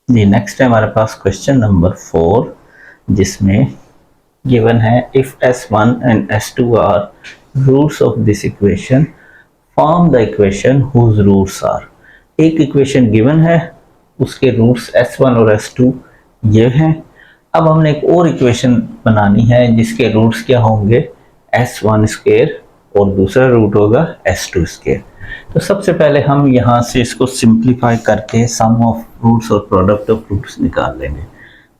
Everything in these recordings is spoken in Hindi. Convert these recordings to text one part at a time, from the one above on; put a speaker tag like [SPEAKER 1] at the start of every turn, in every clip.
[SPEAKER 1] जी नेक्स्ट है हमारे पास क्वेश्चन नंबर 4, जिसमें गिवन है if S1 and S2 are roots of this equation form the equation whose roots are. एक इक्वेशन गिवन है, उसके रूट्स S1 और S2 ये हैं। अब हमने एक और इक्वेशन बनानी है जिसके रूट्स क्या होंगे S1 स्क्वायर और दूसरा रूट होगा S2 स्क्वायर। तो सबसे पहले हम यहाँ से इसको सिंप्लीफाई करके सम ऑफ रूट्स और प्रोडक्ट ऑफ रूट्स निकाल लेंगे।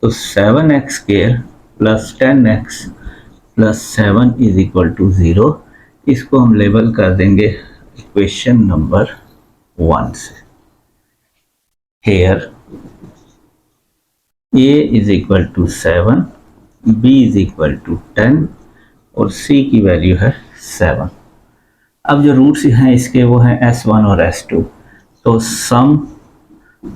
[SPEAKER 1] तो 7x square plus 10x plus 7 is equal to 0। इसको हम लेबल कर देंगे इक्वेशन नंबर 1 से। Here a is equal to 7, b is equal to 10 और c की वैल्यू है 7। अब जो रूट्स हैं इसके वो हैं S1 और S2। तो सम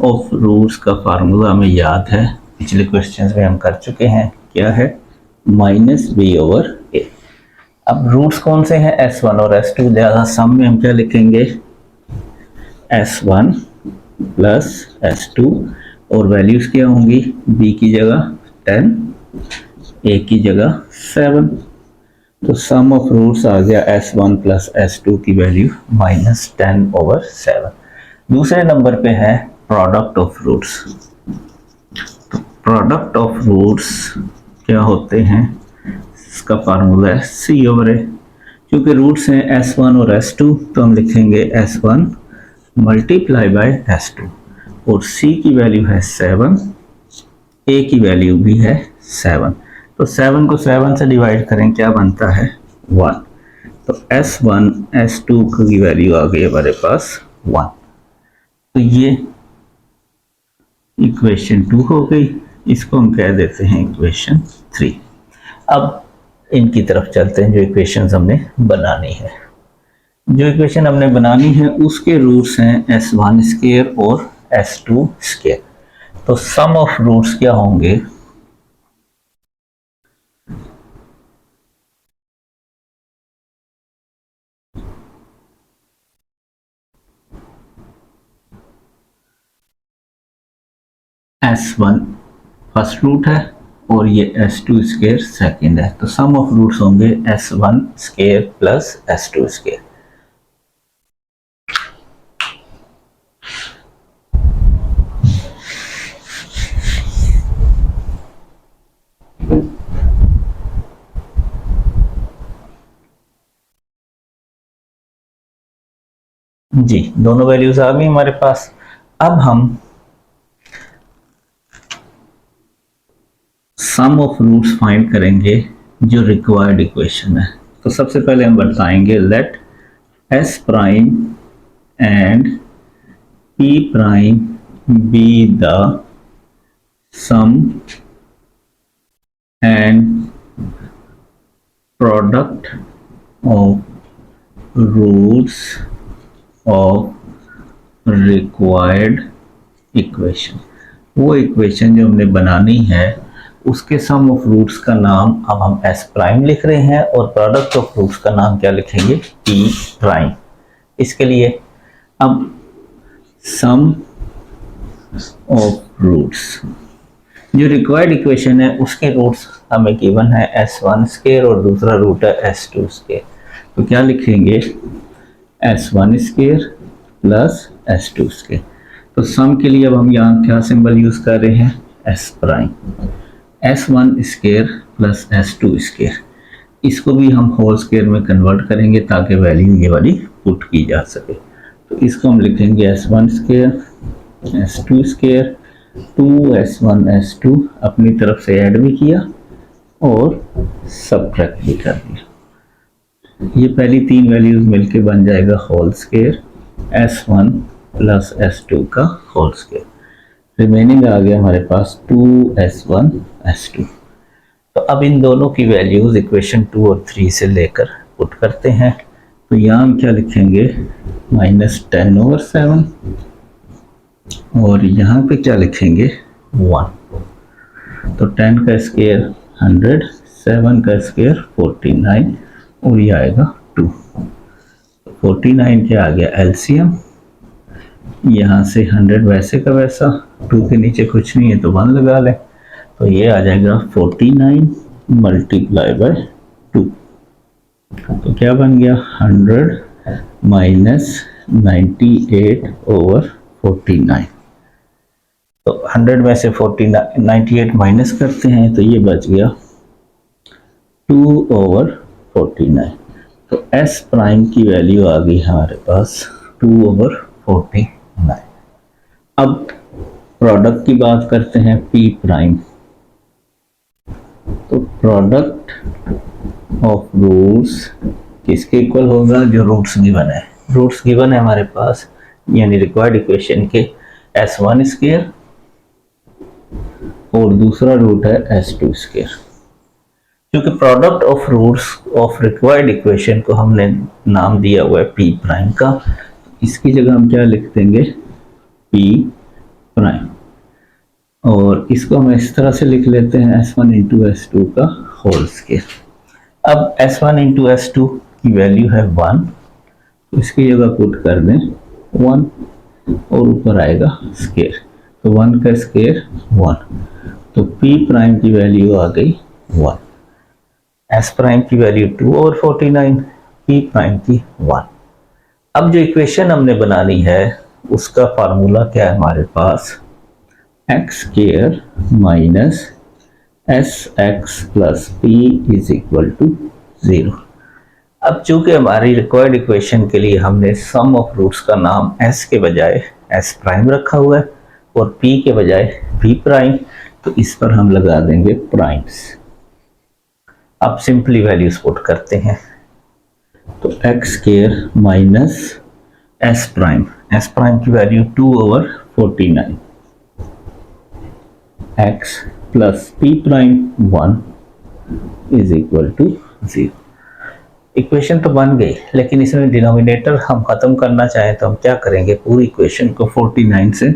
[SPEAKER 1] ऑफ रूट्स का फार्मूला हमें याद है, पिछले क्वेश्चंस में हम कर चुके हैं, क्या है -b/a। अब रूट्स कौन से हैं S1 और S2, ज़्यादा सम में हम क्या लिखेंगे S1 प्लस S2 और वैल्यूज क्या होंगी b की जगह 10, a की जगह 7। तो सम ऑफ रूट्स आ गया S1 प्लस S2 की वैल्यू -10/7। दूसरे नंबर पे है प्रोडक्ट ऑफ रूट्स। तो प्रोडक्ट ऑफ रूट्स क्या होते हैं, इसका फार्मूला है C/a। क्योंकि रूट्स हैं S1 और S2 तो हम लिखेंगे S1 मल्टीप्लाई बाय S2 और C की वैल्यू है 7, A की वैल्यू भी है 7। तो 7 को 7 से डिवाइड करें क्या बनता है 1। तो S1 S2 की वैल्यू आ गई हमारे पास 1। तो ये इक्वेशन 2 हो गई, इसको हम कह देते हैं इक्वेशन 3। अब इनकी तरफ चलते हैं जो इक्वेशंस हमने बनानी है। जो इक्वेशन हमने बनानी है उसके रूट्स हैं S1 स्क्वायर और S2 स्क्वायर। तो सम ऑफ रूट्स क्या होंगे S1 फर्स्ट रूट है और ये S2 स्क्वायर सेकेंड है। तो सम ऑफ रूट्स होंगे S1 square plus S2 square. जी दोनों वैल्यूज आ गई हमारे पास। अब हम सम ऑफ रूट्स फाइंड करेंगे जो रिक्वायर्ड इक्वेशन है। तो सबसे पहले हम बताएंगे let S prime and P prime be the sum and product of roots of required equation. वो इक्वेशन जो हमने बनानी है उसके सम ऑफ रूट्स का नाम अब हम S प्राइम लिख रहे हैं और प्रोडक्ट ऑफ रूट्स का नाम क्या लिखेंगे P प्राइम। इसके लिए अब सम ऑफ रूट्स जो रिक्वायर्ड इक्वेशन है उसके रूट्स हमें गिवन है S1 स्क्वायर और दूसरा रूट है S2 स्क्वायर। तो क्या लिखेंगे S1 square plus S2 square. तो सम के लिए अब हम यहाँ क्या सिंबल यूज कर रहे हैं S prime. S1 square plus S2 square, इसको भी हम होल स्क्वायर में कन्वर्ट करेंगे ताकि वैल्यू ये वाली पुट की जा सके। तो इसको हम लिखेंगे S1 square S2 square 2S1 S2 अपनी तरफ से ऐड भी किया और सबट्रैक्ट भी कर दिया। ये पहली तीन वैल्यूज मिलके बन जाएगा whole square S1 plus S2 का होल स्क्वायर। रिमेनिंग आ गया हमारे पास 2S1 S2। तो अब इन दोनों की वैल्यूज इक्वेशन 2 और 3 से लेकर पुट करते हैं। तो यहाँ हम क्या लिखेंगे -10/7 और यहाँ पे क्या लिखेंगे 1। तो 10 का स्क्वायर 100, 7 का स्क्वायर 49 और ये आएगा 2। 49 क्या आ गया एलसीएम यहाँ से 100 वैसे का वैसा, 2 के नीचे कुछ नहीं है तो 1 लगा लें, तो ये आ जाएगा 49 मल्टीप्लाई बाय 2। तो क्या बन गया 100 माइनस 98/49। तो 100 में से 98 माइनस करते हैं तो ये बच गया 2/49। तो s प्राइम की वैल्यू आ गई हमारे पास 2/49। अब प्रोडक्ट की बात करते हैं p प्राइम। तो प्रोडक्ट ऑफ रूट्स किसके इक्वल होगा, जो रूट्स गिवन है। रूट्स गिवन है हमारे पास, यानी रिक्वायर्ड इक्वेशन के s1 स्क्वायर और दूसरा रूट है s2 स्क्वायर। क्योंकि product of roots of required equation को हमने नाम दिया हुआ है p प्राइम का, इसकी जगह हम क्या लिख देंगे p प्राइम, और इसको हम इस तरह से लिख लेते हैं s1 इंटू s2 का होल स्क्वायर। अब s1 इंटू s2 की वैल्यू है 1, तो इसकी जगह पुट कर दें 1 और ऊपर आएगा स्क्वायर, तो 1 का स्क्वायर 1, तो p प्राइम की वैल्यू आ गई 1, s प्राइम की वैल्यू 2/49, p प्राइम की 1। अब जो इक्वेशन हमने बनानी है उसका फार्मूला क्या है हमारे पास, x square minus sx plus p is equal to 0। अब चूंकि हमारी रिक्वायर्ड इक्वेशन के लिए हमने सम ऑफ रूट्स का नाम s के बजाय s प्राइम रखा हुआ है और p के बजाय p प्राइम, तो इस पर हम लगा देंगे प्राइम्स। अब सिंपली वैल्यूज पुट करते हैं, तो x square minus s prime की value 2/49, x plus p prime 1 is equal to 0। Equation तो बन गई, लेकिन इसमें डिनोमिनेटर हम खत्म करना चाहें तो हम क्या करेंगे, पूरी इक्वेशन को 49 से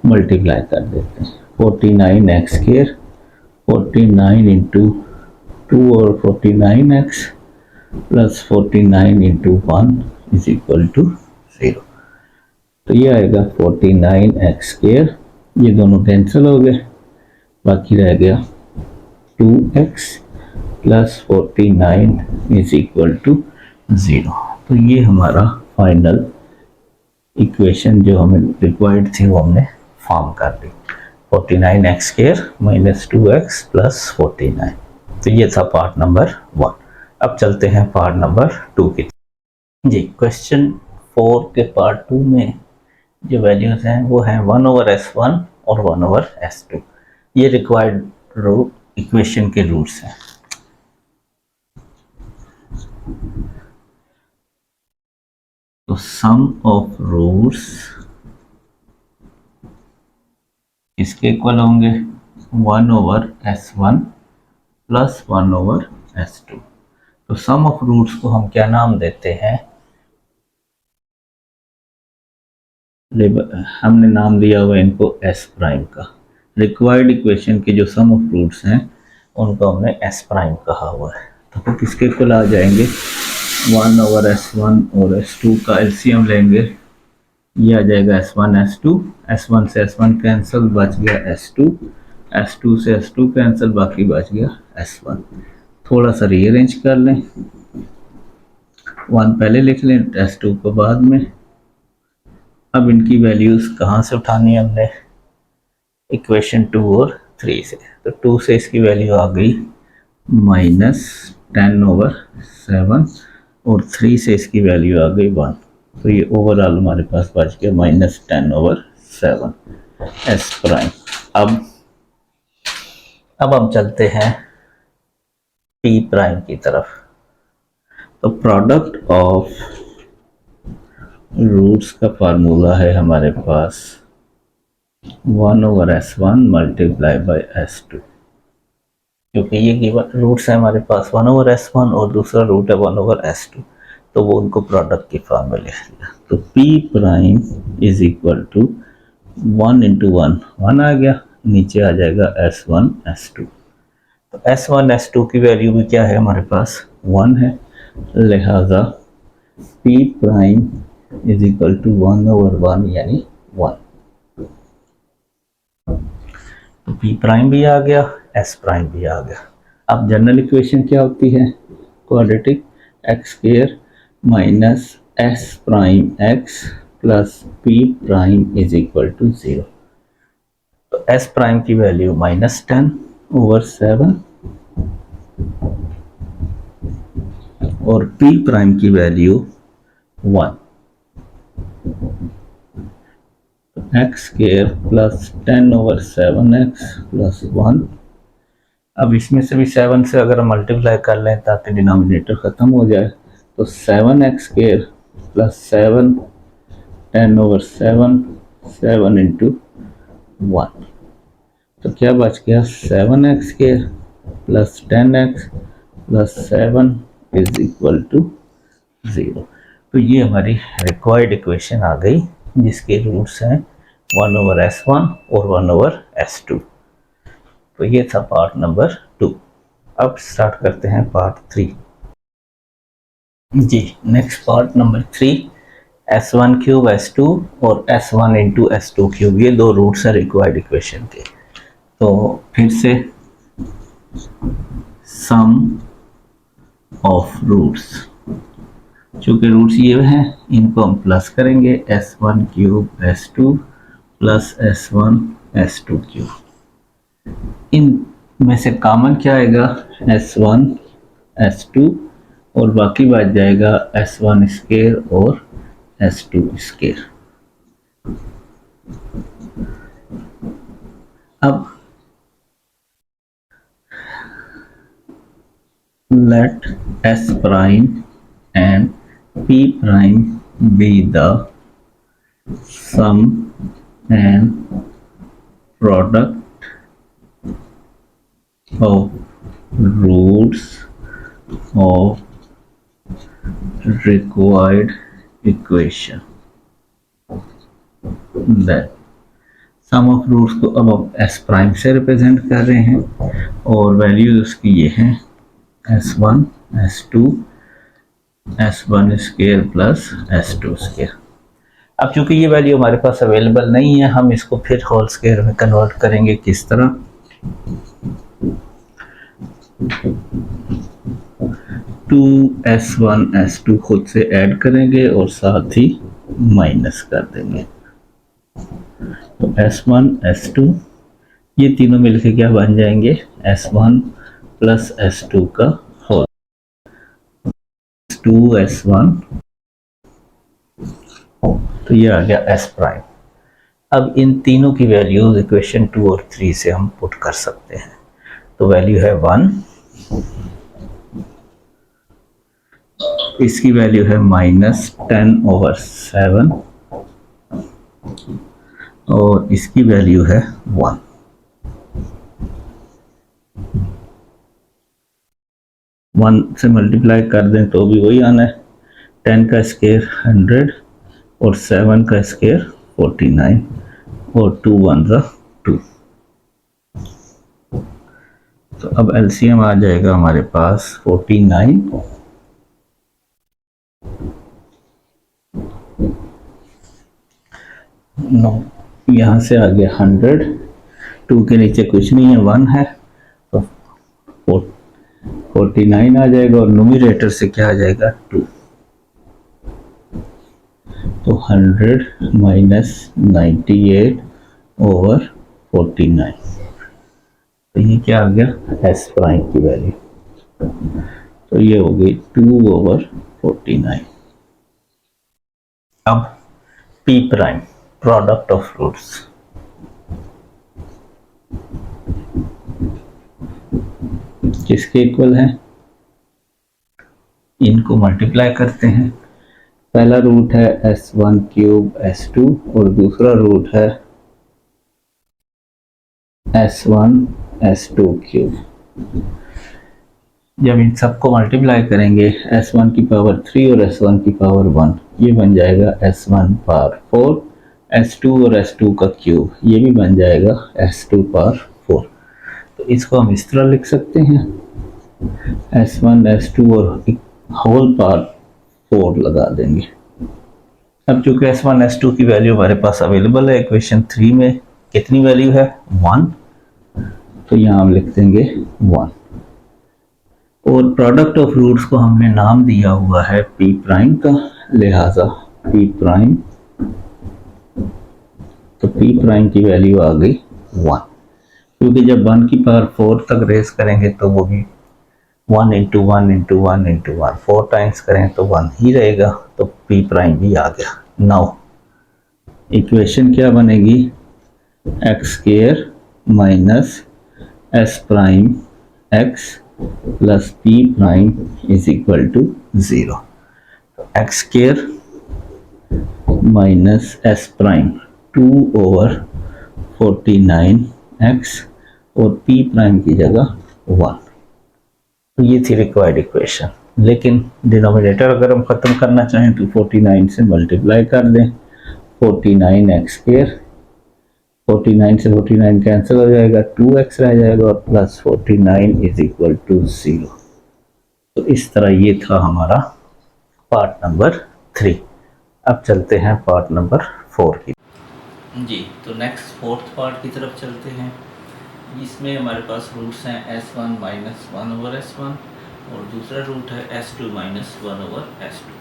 [SPEAKER 1] मल्टीप्लाई कर देते हैं। 49 x square 49 into 2/49x plus 49 into 1 is equal to 0। तो ये आएगा 49x स्क्वायर, ये दोनों कैंसिल हो गए, बाकी रह गया 2x plus 49 is equal to 0। तो ये हमारा फाइनल इक्वेशन जो हमें रिक्वायर्ड थी वो हमने फॉर्म कर दी, 49x square minus 2x plus 49। तो ये था पार्ट नंबर 1। अब चलते हैं पार्ट नंबर 2 की जी। क्वेश्चन 4 के पार्ट 2 में जो वैल्यूज हैं वो हैं 1/s1 और 1/s2। ये रिक्वायर्ड रूट इक्वेशन के रूट्स हैं। तो सम ऑफ रूट्स इसके इक्वल होंगे 1/s1 प्लस 1/s2। तो सम ऑफ रूट्स को हम क्या नाम देते हैं, हमने नाम दिया हुआ इनको s प्राइम का। रिक्वायर्ड इक्वेशन के जो सम ऑफ रूट्स हैं उनको हमने s प्राइम कहा हुआ है। तो वो किसके इक्वल आ जाएंगे, 1/s1 और s2 का एलसीएम लेंगे, ये आ जाएगा s1 s2, s1 से s1 कैंसिल, बच गया s2, s2 से s2 कैंसिल, बाकी बच गया s1। थोड़ा सा रीअरेंज कर लें, 1 पहले लिख लें, s2 को बाद में। अब इनकी वैल्यूज कहाँ से उठानी है हमने, इक्वेशन 2 और 3 से। तो 2 से इसकी वैल्यू आ गई -10/7 और 3 से इसकी वैल्यू आ गई 1। तो ये ओवरऑल हमारे पास बच गया -10/7 s प्राइम। अब हम चलते हैं p प्राइम की तरफ। तो प्रोडक्ट ऑफ रूट्स का फार्मूला है हमारे पास 1/s1 मल्टीप्लाई बाय s2, क्योंकि ये गिवन रूट्स है हमारे पास 1/s1 और दूसरा रूट है 1/s2, तो वो उनको प्रोडक्ट की फॉर्म में लिख लिया। तो p prime is equal to 1 into 1 आ गया, नीचे आ जाएगा s1 s2। तो s1 s2 की वैल्यू भी क्या है हमारे पास 1 है, लिहाजा p prime is equal to 1/1 यानी 1। तो पी प्राइम भी आ गया, एस प्राइम भी आ गया। अब जनरल इक्वेशन क्या होती है? Quadratic x square minus S prime x plus P prime is equal to 0। तो एस प्राइम की वैल्यू -10/7 और पी प्राइम की value 1। X square plus 10/7x plus 1। अब इसमें से भी 7 से अगर हम मल्टीप्लाई कर लें ताकि डिनोमिनेटर ख़त्म हो जाए, तो 7x स्क्वायर प्लस 7 10/7 7 इंटू 1। तो क्या बच गया? 7x square plus 10x plus 7 is equal to 0। तो ये हमारी रिक्वायर्ड इक्वेशन आ गई जिसके रूट्स हैं 1/S1 और 1/S2। तो ये था पार्ट नंबर 2। अब स्टार्ट करते हैं पार्ट 3 जी। Next part number 3, S1 cube S2 और S1 इंटू S2 क्यूब, ये दो रूट्स हैं रिक्वायर्ड इक्वेशन के। तो फिर से सम ऑफ रूट्स, चूँकि रूट्स ये हैं इनको हम प्लस करेंगे, S1 cube S2 plus S1 S2 cube. इन में से कॉमन क्या आएगा? S1 S2 और बाकी बच जाएगा S1 स्क्वायर और S2 स्क्वायर। अब let S prime and P prime be the sum and product of roots of required equation। that sum of roots को अब हम एस प्राइम से रिप्रेजेंट कर रहे हैं और वैल्यूज उसकी ये हैं S1 S2 S1 square plus S2 square. अब चूंकि ये वैल्यू हमारे पास अवेलेबल नहीं है, हम इसको फिर होल स्क्वायर में कन्वर्ट करेंगे। किस तरह? 2S1 S2 खुद से ऐड करेंगे और साथ ही माइनस कर देंगे। तो S1 S2 ये तीनों मिलके क्या बन जाएंगे? S1 प्लस S2 का होल 2S1। तो ये आ गया S प्राइम। अब इन तीनों की वैल्यूज इक्वेशन 2 और 3 से हम पुट कर सकते हैं। तो वैल्यू है 1, इसकी वैल्यू है -10/7 और इसकी वैल्यू है 1। 1 से मल्टीप्लाई कर दें तो भी वही आना है। 10 का स्क्वायर 100 और 7 का स्क्वायर 49 और 2 1 2। तो अब एलसीएम आ जाएगा हमारे पास 49 9, यहाँ से आ गया 100, 2 के नीचे कुछ नहीं है 1 है, तो 49 आ जाएगा और न्यूमरेटर से क्या आ जाएगा 2। तो 100 माइनस 98/49। तो ये क्या आ गया? एस प्राइम की वैल्यू। तो ये हो गई 2/49। अब P prime, product of roots. किसके इक्वल है? इनको मल्टीप्लाई करते हैं। पहला रूट है S1 क्यूब S2 और दूसरा रूट है S1 S2 क्यूब। जब इन सबको मल्टीप्लाई करेंगे S1 की पावर 3 और S1 की पावर 1, ये बन जाएगा S1 पावर 4, S2 और S2 का क्यूब ये भी बन जाएगा S2 पावर 4। तो इसको हम इस तरह लिख सकते हैं S1 S2 और होल पावर 4 लगा देंगे। अब चूंकि S1 S2 की वैल्यू हमारे पास अवेलेबल है, इक्वेशन 3 में कितनी वैल्यू है 1, तो यहाँ हम लिख देंगे 1। और प्रोडक्ट ऑफ रूट्स को हमने नाम दिया हुआ है P प्राइम का, लिहाजा P प्राइम, तो P प्राइम की वैल्यू आ गई 1, क्योंकि जब 1 की पावर 4 तक रेस करेंगे तो वो भी 1 इंटू 1 इंटू 1 इंटू 1 4 टाइम्स करें तो 1 ही रहेगा, तो P प्राइम भी आ गया। नाउ इक्वेशन क्या बनेगी, x square minus S prime x plus P prime is equal to 0। X square minus S prime 2/49 x और पी प्राइम की जगह 1। तो ये थी रिक्वायर्ड इक्वेशन, लेकिन डिनोमिनेटर अगर हम ख़त्म करना चाहें तो 49 से मल्टीप्लाई कर दें, 49 एक्स स्क्वायर, 49 से 49 कैंसिल हो जाएगा, 2x रह जाएगा और प्लस 49 इज इक्वल टू 0। तो इस तरह ये था हमारा पार्ट नंबर 3। अब चलते हैं पार्ट नंबर 4 की जी। तो नेक्स्ट फोर्थ पार्ट की तरफ चलते हैं। इसमें हमारे पास रूट्स हैं S1 माइनस 1/S1 और दूसरा रूट है S2 माइनस 1/S2।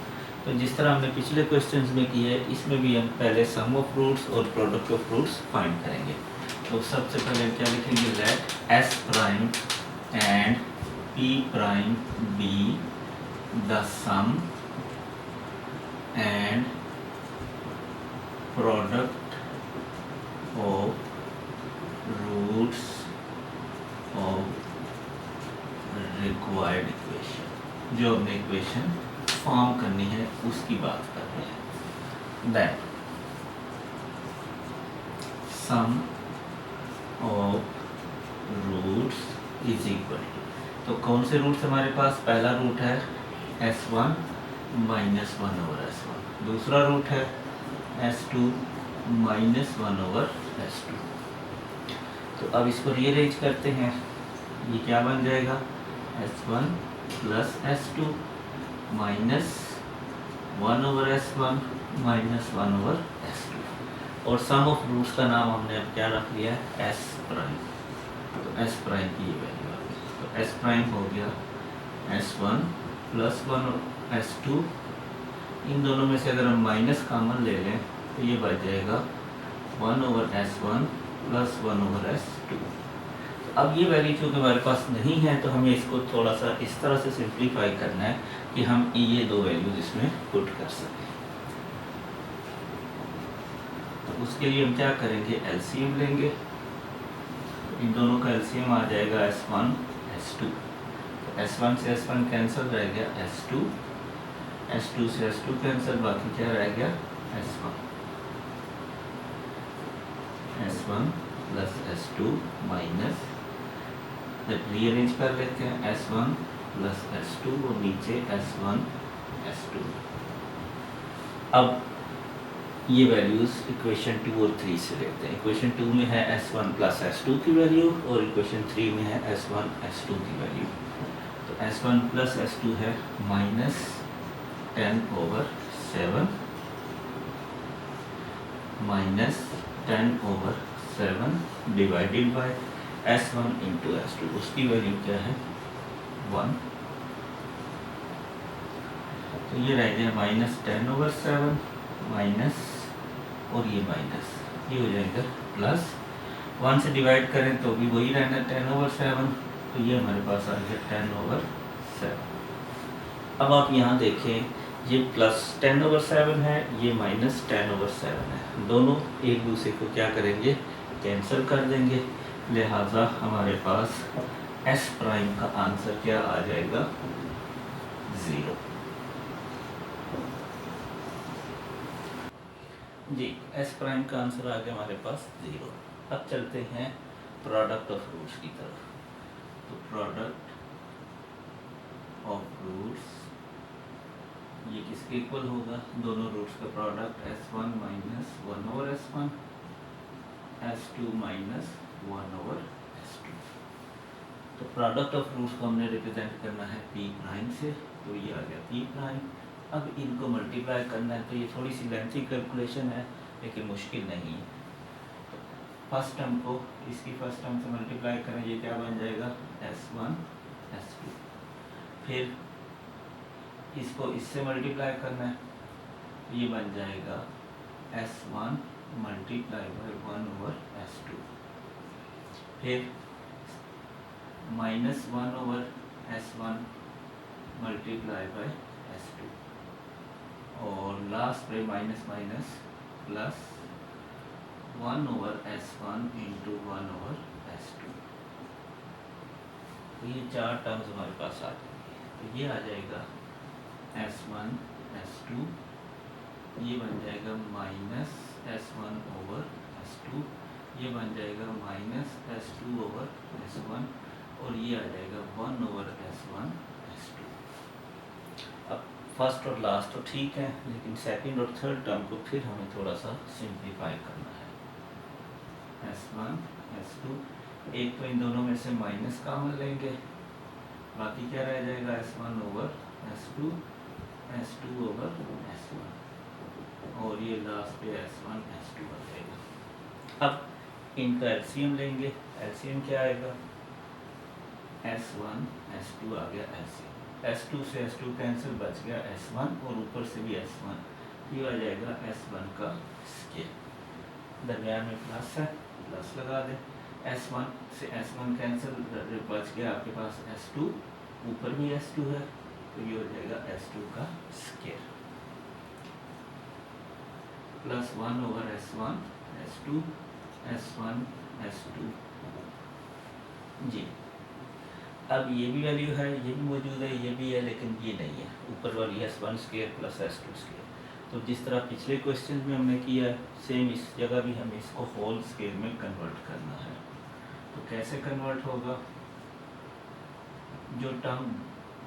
[SPEAKER 1] तो जिस तरह हमने पिछले क्वेश्चंस में किए, इसमें भी हम पहले सम ऑफ रूट्स और प्रोडक्ट ऑफ रूट्स फाइंड करेंगे। तो सबसे पहले क्या लिखेंगे, let S prime and P prime be the sum and product of roots of required equation. जो हमने इक्वेशन फॉर्म करनी है उसकी बात कर रहे हैं। That sum of roots is equal to, तो कौन से रूट्स हमारे पास, पहला रूट है S1 माइनस 1/S1, दूसरा रूट है S2 माइनस 1/S2। तो अब इसको रीअरेंज करते हैं, ये क्या बन जाएगा, S1 plus S2 minus 1/S1 minus 1/S2। और सम ऑफ रूट्स का नाम हमने अब क्या रख लिया है, S प्राइम। तो S प्राइम की ये वैल्यू आ गई, तो S प्राइम हो गया S1 प्लस 1/S2। इन दोनों में से अगर हम माइनस कॉमन ले लें तो ये बच जाएगा 1/S1 प्लस 1/S2। अब ये वैल्यू चूँकि हमारे पास नहीं है तो हमें इसको थोड़ा सा इस तरह से सिंप्लीफाई करना है कि हम ये दो वैल्यूज इसमें पुट कर सकें। तो उसके लिए हम क्या करेंगे, एलसीएम लेंगे। तो इन दोनों का एलसीएम आ जाएगा S1 S2। तो S1 से S1 कैंसिल रह गया S2, S2 से S2 कैंसिल, बाकी क्या रह गया S1 plus S2 minus, rearrange कर लेते हैं, S1 प्लस S2 और नीचे S1 S2। अब ये वैल्यूज इक्वेशन 2 और 3 से लेते हैं। इक्वेशन 2 में है S1 प्लस S2 की वैल्यू और इक्वेशन 3 में है S1 S2 की वैल्यू। तो S1 प्लस S2 है minus 10/7 minus 10/7 divided by S1 into S2, उसकी वैल्यू क्या है 1। तो ये रह गया माइनस 10/7 माइनस, और ये माइनस, ये हो जाएगा प्लस, 1 से डिवाइड करें तो भी वही रहना 10/7, तो ये हमारे पास आ गया 10/7। अब आप यहाँ देखें, ये प्लस 10/7 है, ये माइनस 10/7 है, दोनों एक दूसरे को क्या करेंगे, कैंसिल कर देंगे। लिहाजा हमारे पास S प्राइम का आंसर क्या आ जाएगा 0। जी, S प्राइम का आंसर आ गया हमारे पास 0। अब चलते हैं प्रोडक्ट ऑफ रूट्स की तरफ। तो प्रोडक्ट ऑफ रूट्स ये किसके इक्वल होगा, दोनों रूट्स का product S1 minus 1/S1 S2 minus 1/S2। तो प्रोडक्ट ऑफ रूट्स को हमने रिप्रेजेंट करना है P प्राइम से, तो ये आ गया P प्राइम। अब इनको मल्टीप्लाई करना है, तो ये थोड़ी सी लेंथी कैलकुलेशन है लेकिन मुश्किल नहीं है। तो फर्स्ट टर्म को इसकी फर्स्ट टर्म से मल्टीप्लाई करें, ये क्या बन जाएगा S1 S2। फिर इसको इससे मल्टीप्लाई करना है, तो ये बन जाएगा S1 मल्टीप्लाई बाई 1/S2। फिर -1/S1 मल्टीप्लाई बाई S2 और लास्ट पे minus minus plus 1/S1 into 1/S2। तो ये चार टर्म्स हमारे पास आ जाएंगे। तो ये आ जाएगा S1 S2, ये बन जाएगा -S1/S2, ये बन जाएगा -S2/S1 और ये आ जाएगा 1/S1 S2। अब फर्स्ट और लास्ट तो ठीक है, लेकिन सेकंड और थर्ड टर्म को फिर हमें थोड़ा सा सिंप्लीफाई करना है। S1 S2, एक तो इन दोनों में से माइनस कॉमन लेंगे, बाकी क्या रह जाएगा S1/S2 S2/S1 और ये लास्ट पे S1 S2 आ जाएगा। अब इनका एलसीएम लेंगे, एलसीएम क्या आएगा S1 S2 आ गया एलसीएम, S2 से S2 कैंसिल, बच गया S1 और ऊपर से भी S1, ये आ जाएगा S1 का स्केयर। दरमियान में प्लस है, प्लस लगा दें, S1 से S1 कैंसिल, बच गया आपके पास S2, ऊपर भी S2 है, तो ये हो जाएगा S2 का square plus 1/S1 S2 S1 S2 जी। अब ये भी वैल्यू है, ये भी मौजूद है, ये भी है, लेकिन ये नहीं है, ऊपर वाली S1 square plus S2 square. तो जिस तरह पिछले क्वेश्चन में हमने किया है, सेम इस जगह भी हमें इसको होल स्केयर में कन्वर्ट करना है। तो कैसे कन्वर्ट होगा, जो टर्म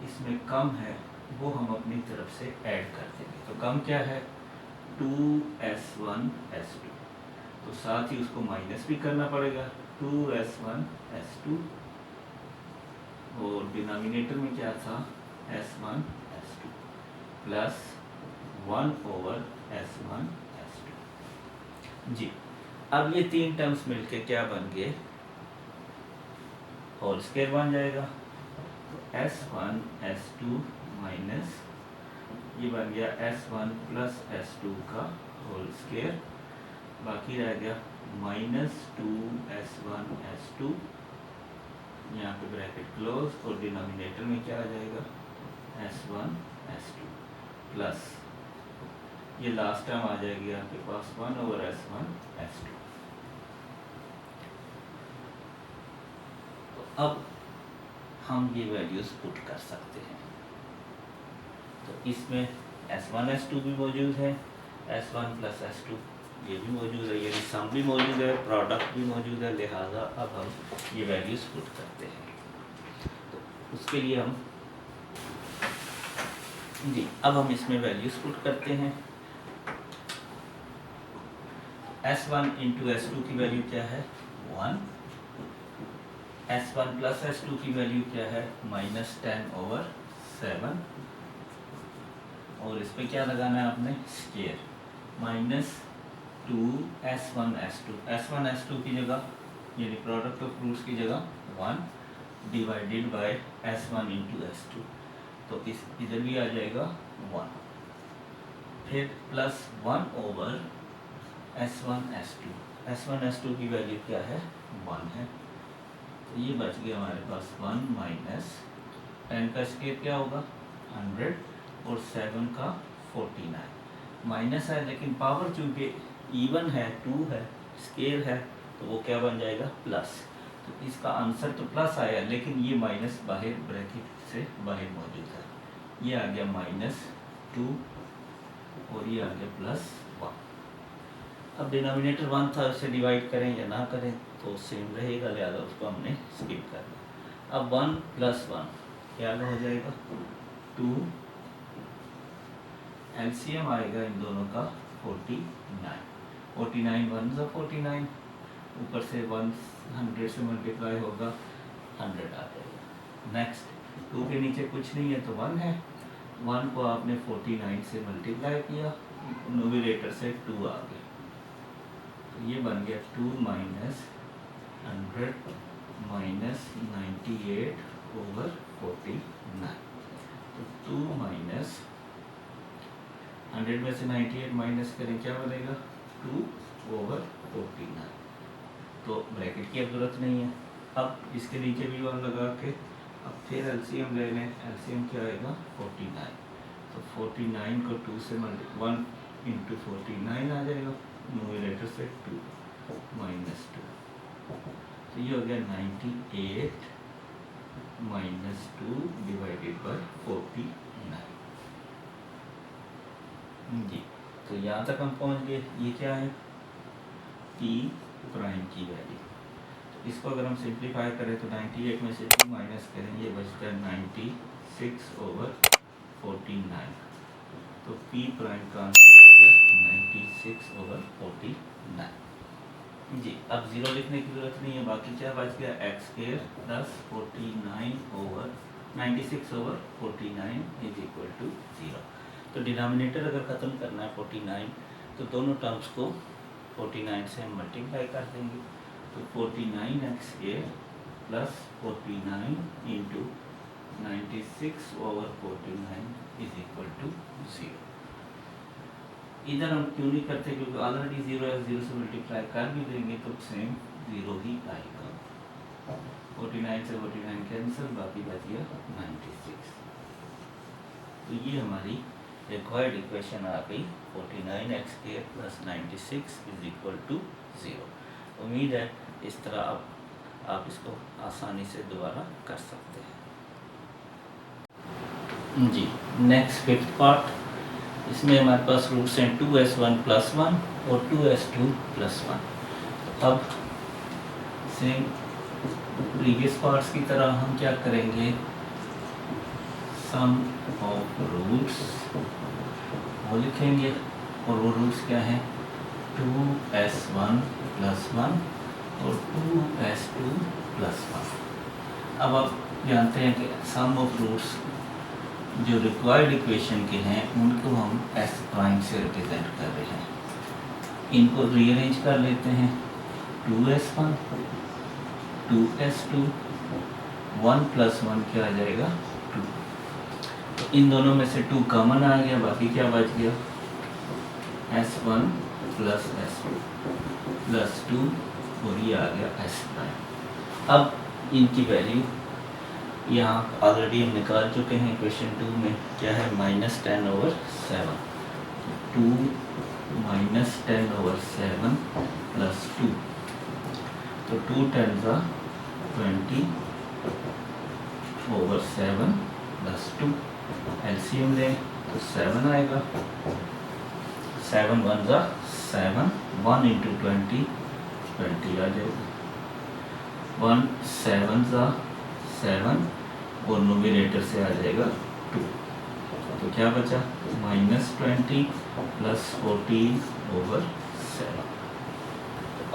[SPEAKER 1] इसमें कम है वो हम अपनी तरफ से ऐड कर देंगे। तो कम क्या है 2S1 S2, तो साथ ही उसको माइनस भी करना पड़ेगा 2S1 S2 और डिनोमिनेटर में क्या था S1 S2 plus 1/S1 S2 जी। अब ये तीन टर्म्स मिलके क्या बन गए, होल स्केयर बन जाएगा। तो S1 S2 माइनस ये बन गया S1 प्लस S2 का होल स्केयर, बाकी रह गया -2S1 S2, यहाँ पे ब्रैकेट क्लोज और डिनोमिनेटर में क्या आ जाएगा S1 S2 प्लस ये लास्ट टर्म आ जाएगी आपके पास 1/S1 S2। तो अब हम ये वैल्यूज पुट कर सकते हैं। तो इसमें S1 S2 भी मौजूद है, S1 प्लस S2 ये भी मौजूद है, यानी सम भी मौजूद है, प्रोडक्ट भी मौजूद है, लिहाजा अब हम ये वैल्यूज पुट करते हैं। तो उसके लिए हम जी, अब हम इसमें वैल्यूज पुट करते हैं। S1 इंटू S2 की वैल्यू क्या है 1, S1 प्लस S2 की वैल्यू क्या है -10/7 और इस पे क्या लगाना है आपने square -2S1 S2, S1 S2 की जगह यानी प्रोडक्ट ऑफ रूट्स की जगह 1 divided by S1 into S2, तो इस इधर भी आ जाएगा 1, फिर plus 1/S1 S2, S1 S2 की वैल्यू क्या है 1 है, तो ये बच गया हमारे पास 1 माइनस 10 का स्केयर क्या होगा 100 और 7 का 49, माइनस है लेकिन पावर चूंकि इवन है 2 है स्केयर है तो वो क्या बन जाएगा प्लस, तो इसका आंसर तो प्लस आया लेकिन ये माइनस बाहर ब्रैकेट से बाहर मौजूद है, ये आ गया -2 और ये आ गया +1। अब डिनोमिनेटर 1 था, उससे डिवाइड करें या ना करें तो सेम रहेगा, लिहाजा उसको हमने स्किप कर दिया। अब 1 + 1 क्या हो जाएगा 2, एलसीएम आएगा इन दोनों का 49, 49 1 ज़ा 49, ऊपर से 100 से मल्टीप्लाई होगा 100 आ जाएगा। नेक्स्ट 2 के नीचे कुछ नहीं है तो 1 है, 1 को आपने 49 से मल्टीप्लाई किया, न्यूमरेटर से 2 आ गया, तो ये बन गया 2 माइनस 100 माइनस 98 ओवर 49। तो 2 माइनस 100 में से 98 माइनस करें, क्या बनेगा 2 ओवर 49। तो ब्रैकेट की अब जरूरत नहीं है। अब इसके नीचे भी 1 लगा के अब फिर एलसीएम ले लें। एलसीएम क्या आएगा 49। तो 49 को 2 से 1 इंटू 49 आ जाएगा, न्यूमरेटर से 2 माइनस 2, तो ये हो गया 98 माइनस 2 डिवाइडेड बाय 49। जी, तो यहाँ तक हम पहुँच गए। ये क्या है पी प्राइम की वैल्यू। तो इसको अगर हम सिंप्लीफाई करें तो 98 में से 2 माइनस करें, ये बचता है 96 ओवर 49। तो पी प्राइम का आंसर आ गया 96 ओवर 49। जी, अब ज़ीरो लिखने की ज़रूरत नहीं है, बाकी क्या बच गया x square plus 49 over 96 over 49 is equal to 0। तो डिनोमिनेटर अगर ख़त्म करना है 49, तो दोनों टर्म्स को 49 से हम मल्टीप्लाई कर देंगे। तो 49 x square plus 49 into 96 over 49 is equal to 0। इधर हम क्यों नहीं करते, क्योंकि ऑलरेडी 0 है, 0 से मल्टीप्लाई कर भी देंगे तो सेम 0 ही आएगा। 49 से 49 कैंसिल, बाकी बच गया 96। तो ये हमारी रिक्वायर्ड इक्वेशन आ गई 49 x square plus 96 is equal to 0। उम्मीद है इस तरह आप इसको आसानी से दोबारा कर सकते हैं। जी, नेक्स्ट फिफ्थ पार्ट, इसमें हमारे पास रूट्स हैं 2s1 प्लस 1 और 2s2 प्लस 1। अब सेम प्रीवियस पार्ट्स की तरह हम क्या करेंगे, सम ऑफ रूट्स वो लिखेंगे, और वो रूट्स क्या हैं 2s1 प्लस 1 और 2s2 प्लस 1। अब आप जानते हैं कि सम ऑफ रूट्स जो रिक्वायर्ड इक्वेशन के हैं उनको हम एस प्राइम से रिप्रेजेंट कर रहे हैं। इनको रीअरेंज कर लेते हैं, 2s1 2s2 1 प्लस 1 क्या आ जाएगा 2। तो इन दोनों में से 2 कॉमन आ गया, बाकी क्या बच गया s1 प्लस s2 प्लस 2 और ये आ गया s प्राइम। अब इनकी वैल्यू यहाँ ऑलरेडी हम निकाल चुके हैं इक्वेशन 2 में, क्या है -10 ओवर 7। 2 माइनस 10 ओवर 7 प्लस 2, तो 2 10 का 20 ओवर 7 प्लस 2। एलसीएम लें तो 7 आएगा, 7 1 का 7, 1 इंटू 20 20 आ जाएगा, 1 7 का 7 और न्यूमरेटर से आ जाएगा 2। तो क्या बचा -20 प्लस 14 ओवर 7।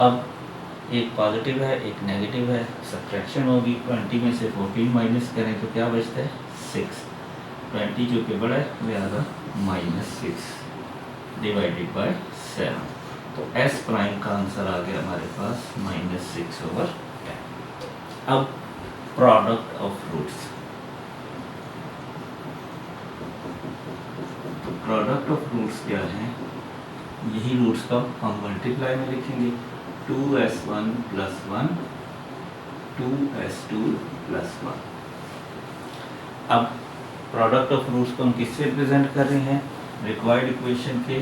[SPEAKER 1] अब एक पॉजिटिव है एक नेगेटिव है, सब्ट्रैक्शन होगी। 20 में से 14 माइनस करें तो क्या बचता है 6। 20 जो कि बड़ा है लिहाजा -6 डिवाइडेड बाय 7। तो s प्राइम का आंसर आ गया हमारे पास -6 ओवर 10। अब प्रोडक्ट ऑफ रूट्स, तो प्रोडक्ट ऑफ रूट्स क्या है, यही रूट्स का हम मल्टीप्लाई में लिखेंगे, 2s1 प्लस 1 2s2 प्लस 1। अब प्रोडक्ट ऑफ रूट्स को हम किससे रिप्रेजेंट कर रहे हैं, रिक्वायर्ड इक्वेशन के,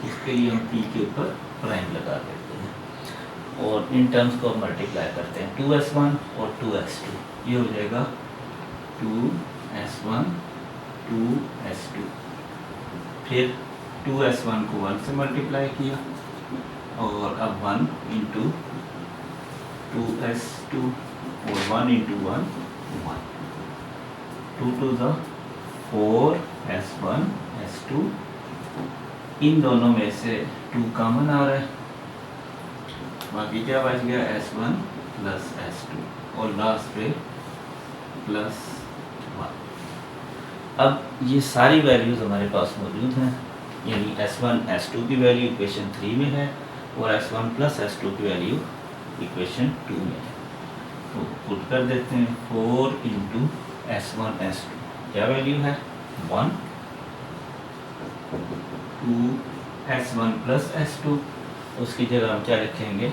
[SPEAKER 1] इसके लिए हम p के ऊपर प्राइम लगा देते हैं और इन टर्म्स को मल्टीप्लाई करते हैं, 2s1 और 2s2, ये हो जाएगा 2s1 2s2। फिर 2s1 को 1 से मल्टीप्लाई किया और अब 1 इंटू 2s2 और 1 इंटू 1 1, 2 2 ज़ा 4 s1 s2, इन दोनों में से 2 कॉमन आ रहा है, बाकी क्या बच गया s1 प्लस s2 और लास्ट पे प्लस 1। अब ये सारी वैल्यूज़ हमारे पास मौजूद हैं, यानी S1 S2 की वैल्यू इक्वेशन 3 में है और S1 प्लस S2 की वैल्यू इक्वेशन 2 में है। तो पुट कर देते हैं 4 इंटू S1 S2, क्या वैल्यू है 1, 2 S1 प्लस S2, उसकी जगह हम क्या लिखेंगे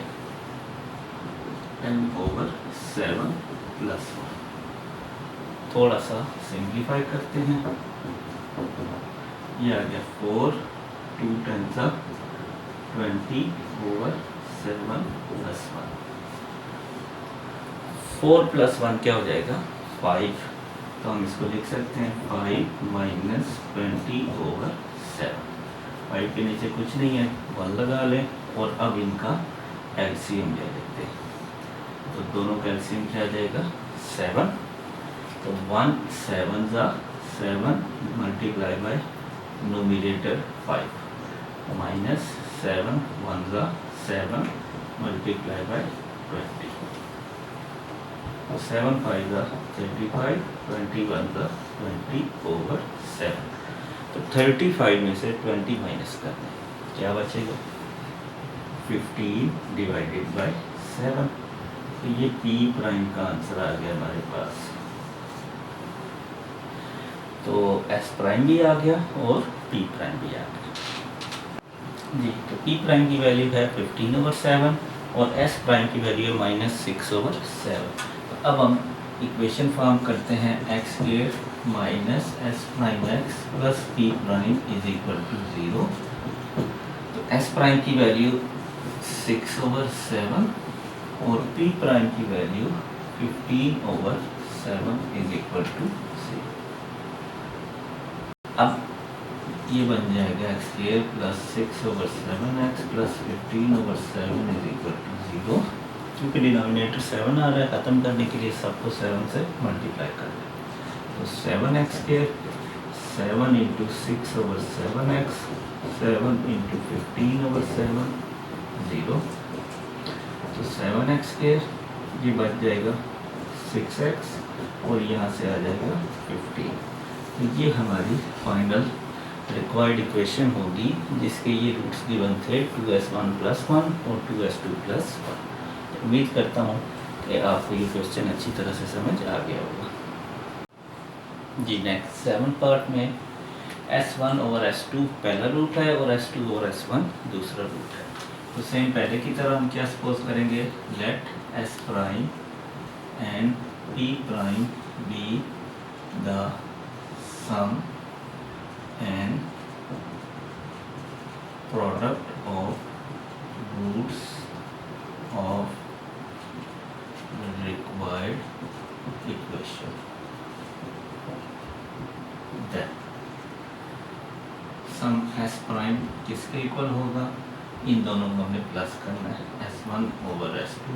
[SPEAKER 1] 10/7 प्लस 1। थोड़ा सा सिंप्लीफाई करते हैं, ये आ गया 4, 2 10 20/7 प्लस 1। 4 प्लस 1 क्या हो जाएगा 5, तो हम इसको लिख सकते हैं 5 माइनस 20/7। 5 के नीचे कुछ नहीं है, 1 लगा लें और अब इनका एलसीएम ले लेते हैं। तो दोनों का एलसीएम क्या आ जाएगा 7, तो 1 7 7 multiply by nominator 5 minus 7 1 7 multiply by 20, तो 7 5 35 21 20/7। तो 35 में से 20 माइनस कर दें, क्या बचेगा 15 डिवाइडेड बाय 7। तो ये पी प्राइम का आंसर आ गया हमारे पास। तो एस प्राइम भी आ गया और पी प्राइम भी आ गया जी। तो पी प्राइम की वैल्यू है 15/7 और एस प्राइम की वैल्यू है -6/7। तो अब हम इक्वेशन फॉर्म करते हैं x square minus S prime x plus P prime is equal to 0। तो एस प्राइम की वैल्यू 6/7 और पी प्राइम की वैल्यू 15/7 इज इक्वल टू 0। अब ये बन जाएगा x square plus 6/7 x plus 15/7 is equal to 0। क्योंकि डिनोमिनेटर 7 आ रहा है, ख़त्म करने के लिए सबको 7 से मल्टीप्लाई कर दें। तो 7x square 7 into 6/7 x 7 into 15/7 0। तो 7x स्क्वायर ये बच जाएगा 6x और यहाँ से आ जाएगा 15। तो ये हमारी फाइनल रिक्वायर्ड इक्वेशन होगी जिसके ये रूट्स गिवन थे 2s1 + 1 और 2s2 + 1। उम्मीद करता हूँ कि आपको ये क्वेश्चन अच्छी तरह से समझ आ गया होगा जी। नेक्स्ट 7 पार्ट में S1/S2 पहला रूट है और S2/S1 दूसरा रूट है। तो सेम पहले की तरह हम क्या सपोज करेंगे, let S prime and P prime be the sum and product of roots of required equation। Then sum S prime किसके इक्वल होगा, इन दोनों को हमने प्लस करना है S1/S2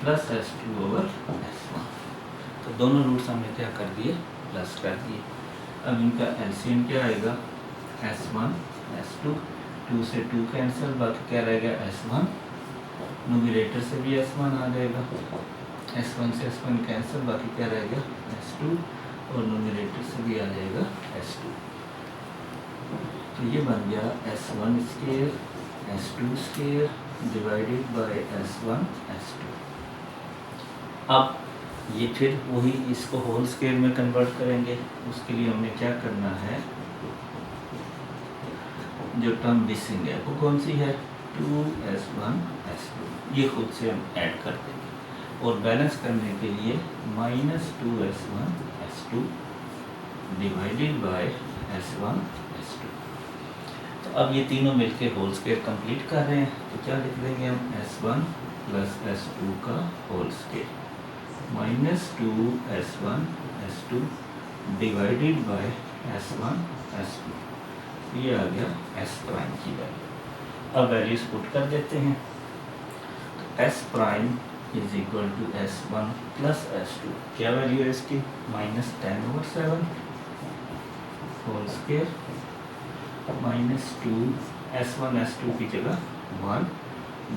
[SPEAKER 1] प्लस S2/S1। तो दोनों रूट्स हमने क्या कर दिए, प्लस कर दिए। अब इनका एलसीएम क्या आएगा S1 S2, 2 से 2 कैंसिल, बाकी क्या रहेगा S1, न्यूमरेटर से भी S1 आ जाएगा, S1 से S1 कैंसिल, बाकी क्या रहेगा S2 और न्यूमरेटर से भी आ जाएगा S2। तो ये बन गया S1 square S2 square divided by S1 S2। अब ये फिर वही इसको होल स्क्वायर में कन्वर्ट करेंगे। उसके लिए हमने क्या करना है, जो टर्म मिसिंग है वो कौन सी है 2s1 s2, ये खुद से हम ऐड कर देंगे और बैलेंस करने के लिए -2s1 s2 divided by s1 s2। तो अब ये तीनों मिलके होल स्क्वायर कंप्लीट कर रहे हैं। तो क्या लिख देंगे हम s1 प्लस s2 का whole square -2s1 s2 divided by s1 s2। ये आ गया S प्राइम की वैल्यू। अब वैल्यूज पुट कर देते हैं। तो S prime is equal to S1 plus S2, क्या वैल्यू है इसकी -10/7 होल स्क्वायर -2 S1 S2 की जगह 1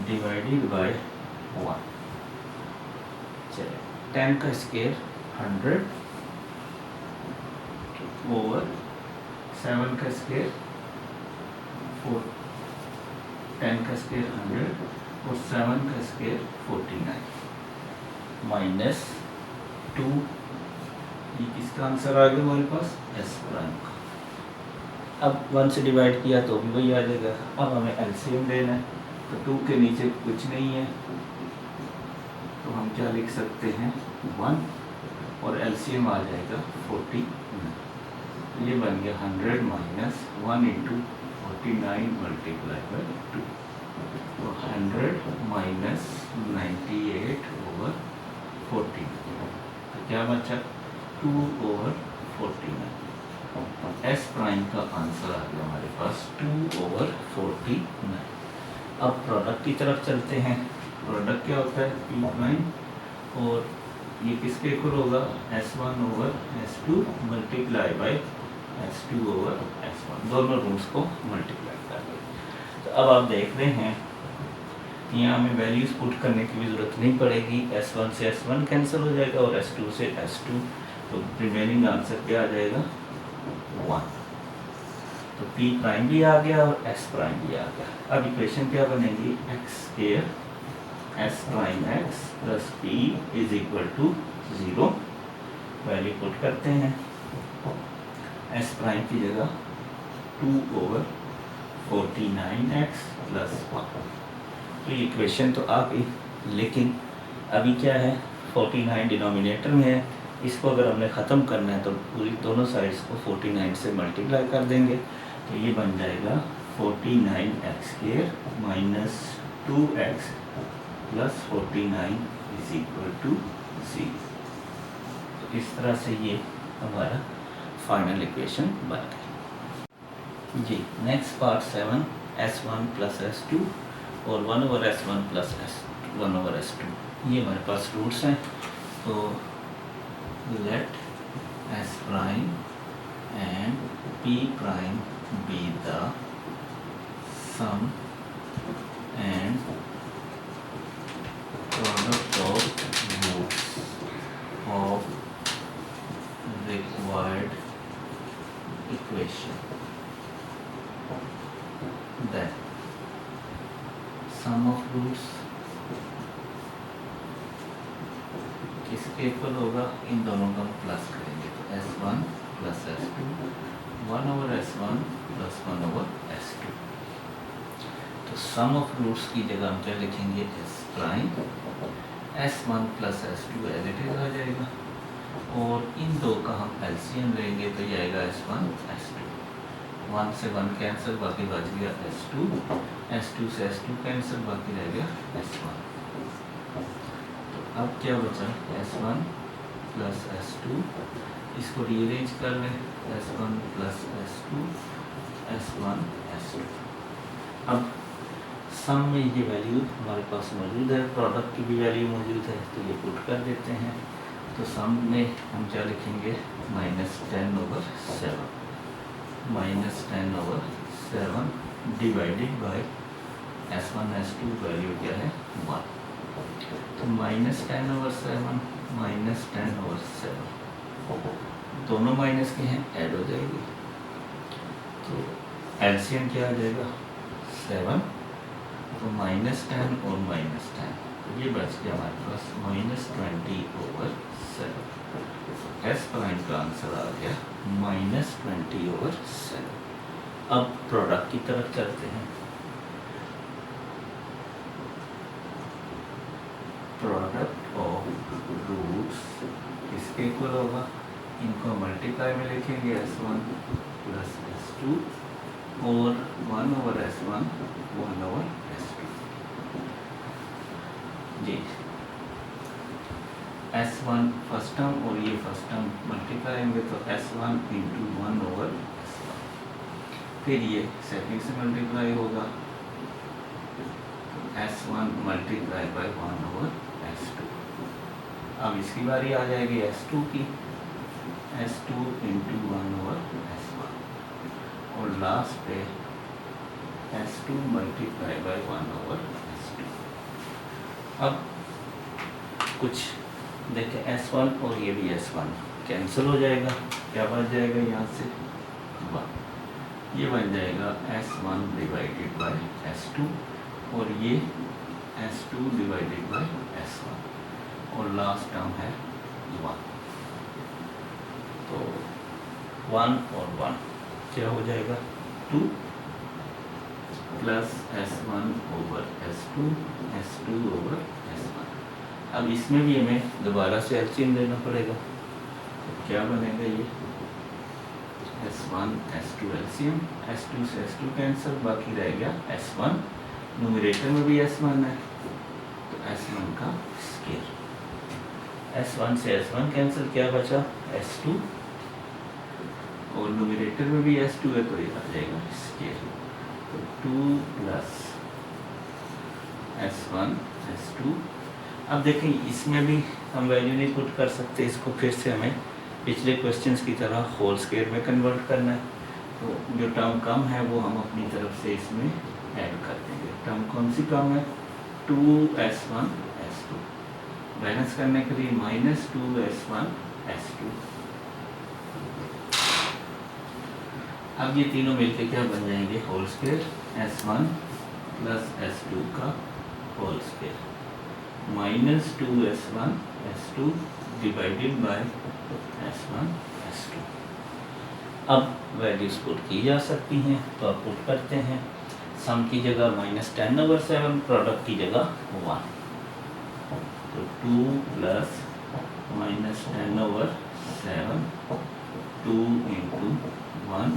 [SPEAKER 1] डिवाइडेड बाय 1। चलिए 10 का स्क्वायर 100, ओवर 7 का स्क्वायर 4, 10 का स्क्वायर 100 और 7 का स्क्वायर 49 माइनस 2। ये किसका आंसर आ गया हमारे पास? एस प्राइम का। अब 1 से डिवाइड किया तो भी वही आ जाएगा। अब हमें एलसीएम लेना है, तो 2 के नीचे कुछ नहीं है, तो हम क्या लिख सकते हैं 1 और एलसीएम आ जाएगा 40। ये बन गया 100 माइनस 1 इंटू 49 मल्टीप्लाई बाई 2, तो 100 माइनस 98 ओवर 40, तो क्या बचा 2 ओवर 49। एस प्राइम का आंसर आ गया हमारे पास 2 ओवर 49। अब प्रोडक्ट की तरफ चलते हैं। प्रोडक्ट क्या होता है पी प्राइम, और ये किसके इक्वल होगा S1 over S2 multiply by S2 over S1, दोनों रूट्स को मल्टीप्लाई कर दें। तो अब आप देख रहे हैं यहाँ हमें वैल्यूज पुट करने की भी ज़रूरत नहीं पड़ेगी। S1 से S1 कैंसिल हो जाएगा और S2 से S2, तो रिमेनिंग आंसर क्या आ जाएगा 1। तो P प्राइम भी आ गया और S प्राइम भी आ गया। अब इक्वेशन क्या बनेगी x square S prime x plus P is equal to 0। Value put करते हैं, S प्राइम की जगह 2 ओवर 49x प्लस 1। तो ये इक्वेशन तो आ गई, लेकिन अभी क्या है 49 डिनोमिनेटर में है, इसको अगर हमने ख़त्म करना है तो पूरी दोनों साइड्स को 49 से मल्टीप्लाई कर देंगे, तो ये बन जाएगा 49x square minus 2x plus 49 is equal to 0। तो इस तरह से ये हमारा फाइनल इक्वेशन बन गई जी। Next part 7 S1 plus S2 और 1 over S1 plus S1 over S2, ये हमारे पास रूट्स हैं। तो let S prime and P prime be the sum and product of roots of required equation, then sum of roots किसके इक्वल होगा, इन दोनों का हम प्लस करेंगे, तो S1 plus S2 1 over S1 plus 1 over S2। तो सम ऑफ रूट्स की जगह हम क्या लिखेंगे S prime S1 plus S2 as it is आ जाएगा, और इन दो का हम एलसीएम लेंगे तो ये आएगा S1 S2। 1 से 1 कैंसिल, बाकी बच गया S2, S2 से S2 कैंसिल, बाकी रह गया S1। तो अब क्या बचा S1 प्लस S2, इसको रीअरेंज कर लें, S1 plus S2 S1 S2। अब सम में ये वैल्यू हमारे पास मौजूद है, प्रोडक्ट की भी वैल्यू मौजूद है, तो ये पुट कर देते हैं। तो सम में हम क्या लिखेंगे minus 10 over 7, minus 10 over 7 divided by S1 S2 value क्या है 1। तो माइनस 10 ओवर 7 माइनस 10 ओवर 7, दोनों माइनस के हैं, ऐड हो जाएगी, तो एलसीएम क्या आ जाएगा 7, तो माइनस 10 और माइनस 10, तो ये बच गया हमारे पास माइनस 20 ओवर 7। एस प्राइम का आंसर आ गया माइनस 20 ओवर 7। अब प्रोडक्ट की तरफ चलते हैं। प्रोडक्ट ऑफ रूट्स किसके इक्वल होगा, इनको मल्टीप्लाई में लिखेंगे S1 प्लस S2 और 1 ओवर S1 1 ओवर S2 जी। S1 फर्स्ट टर्म और ये फर्स्ट टर्म मल्टीप्लाई होंगे, तो S1 इंटू 1 ओवर S1, फिर ये सेकंड से मल्टीप्लाई होगा, तो S1 multiply by 1 over S2। अब इसकी बारी आ जाएगी S2 की, S2 इंटू 1 ओवर S1, और लास्ट पे S2 multiply by 1 over S2। अब कुछ देखें S1 और ये भी S1 कैंसिल हो जाएगा, क्या बन जाएगा यहाँ से 1, ये बन जाएगा S1 डिवाइडेड बाय S2 और ये S2 डिवाइडेड बाय S1 और लास्ट टर्म है 1। तो 1 और 1 क्या हो जाएगा 2 plus S1 over S2 S2 over S1। अब इसमें भी हमें दोबारा से एलसीएम लेना पड़ेगा, तो क्या बनेगा ये S1 S2 एलसीएम, S2 से S2 कैंसिल, बाकी रह गया S1, न्यूमरेटर में भी S1 है तो S1 का स्केयर, S1 से S1 कैंसिल, क्या बचा S2 और न्यूमरेटर में भी S2 है तो ये आ जाएगा स्केयर, तो 2 प्लस S1 S2। अब देखें इसमें भी हम वैल्यू नहीं पुट कर सकते, इसको फिर से हमें पिछले क्वेश्चंस की तरह होल स्क्वायर में कन्वर्ट करना है, तो जो टर्म कम है वो हम अपनी तरफ से इसमें ऐड कर देंगे। टर्म कौन सी कम है 2S1 S2, बैलेंस करने के लिए -2S1 S2। अब ये तीनों मिलकर क्या बन जाएंगे whole square, S1 plus S2 का whole square -2S1 S2 divided by S1 S2। अब वैल्यूज पुट की जा सकती हैं, तो आप पुट करते हैं, सम की जगह -10/7, प्रोडक्ट की जगह 1, तो 2 plus -10/7 2 into 1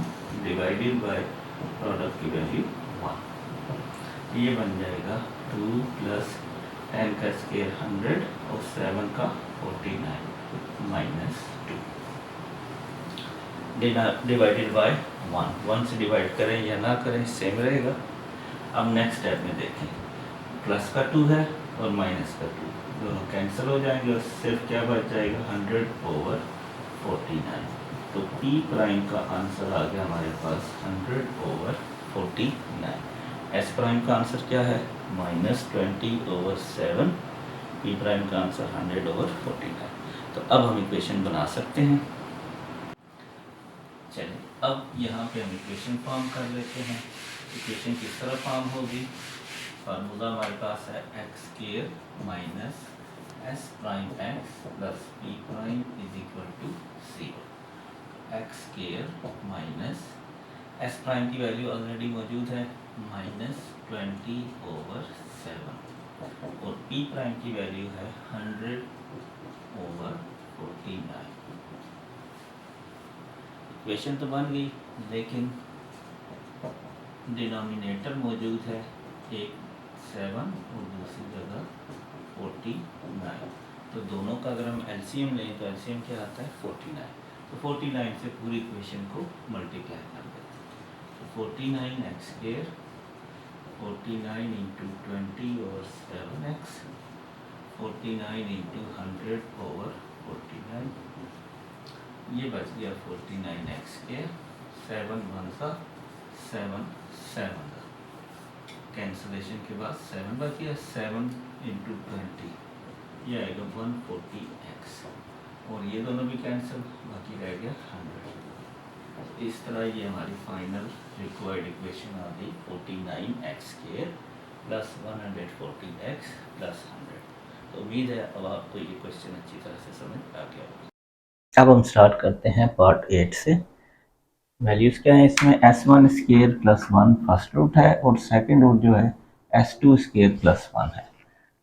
[SPEAKER 1] divided by product की वैल्यू 1, ये बन जाएगा 2 प्लस 10 का स्केयर 100 और 7 का 49 -2 डिवाइडेड बाय 1 से डिवाइड करें या ना करें सेम रहेगा। अब नेक्स्ट स्टेप में देखें, प्लस का 2 है और माइनस का 2 दोनों कैंसिल हो जाएंगे और सिर्फ क्या बच जाएगा 100/49, तो P प्राइम का आंसर आ गया हमारे पास 100/49। S प्राइम का आंसर क्या है -20/7, P प्राइम का आंसर 100/49। तो अब हम इक्वेशन बना सकते हैं। चलिए अब यहाँ पे हम इक्वेशन फॉर्म कर लेते हैं। इक्वेशन किस तरह फॉर्म होगी, फार्मूला हमारे पास है x square minus S prime x plus P prime is equal to 0। X square minus S prime की वैल्यू ऑलरेडी मौजूद है -20/7 और पी प्राइम की वैल्यू है 100/49। इक्वेशन तो बन गई, लेकिन डिनोमिनेटर मौजूद है, एक 7 और दूसरी जगह 49, तो दोनों का अगर हम एलसीएम लें तो एलसीएम क्या आता है 49, तो 49 से पूरी इक्वेशन को मल्टीप्लाई कर देते हैं, तो 49 x square 49 into 20/7x 49 into 100/49, ये बच गया 49x स्क्वायर, 7 1 सा 7 7 कैंसलेशन के बाद 7 बच गया, 7 इंटू 20 ये आएगा 140x और ये दोनों भी कैंसिल, बाकी रह गया 100। इस तरह ये हमारी फाइनल रिक्वायर्ड इक्वेशन आ गई 49x square plus 140x plus 100। तो उम्मीद है अब आपको ये क्वेश्चन अच्छी तरह से समझ आ गया होगा। अब हम स्टार्ट करते हैं पार्ट 8 से। वैल्यूज़ क्या है इसमें, S1 square plus 1 first root है और सेकंड रूट जो है S2 स्क्वायर प्लस 1 है।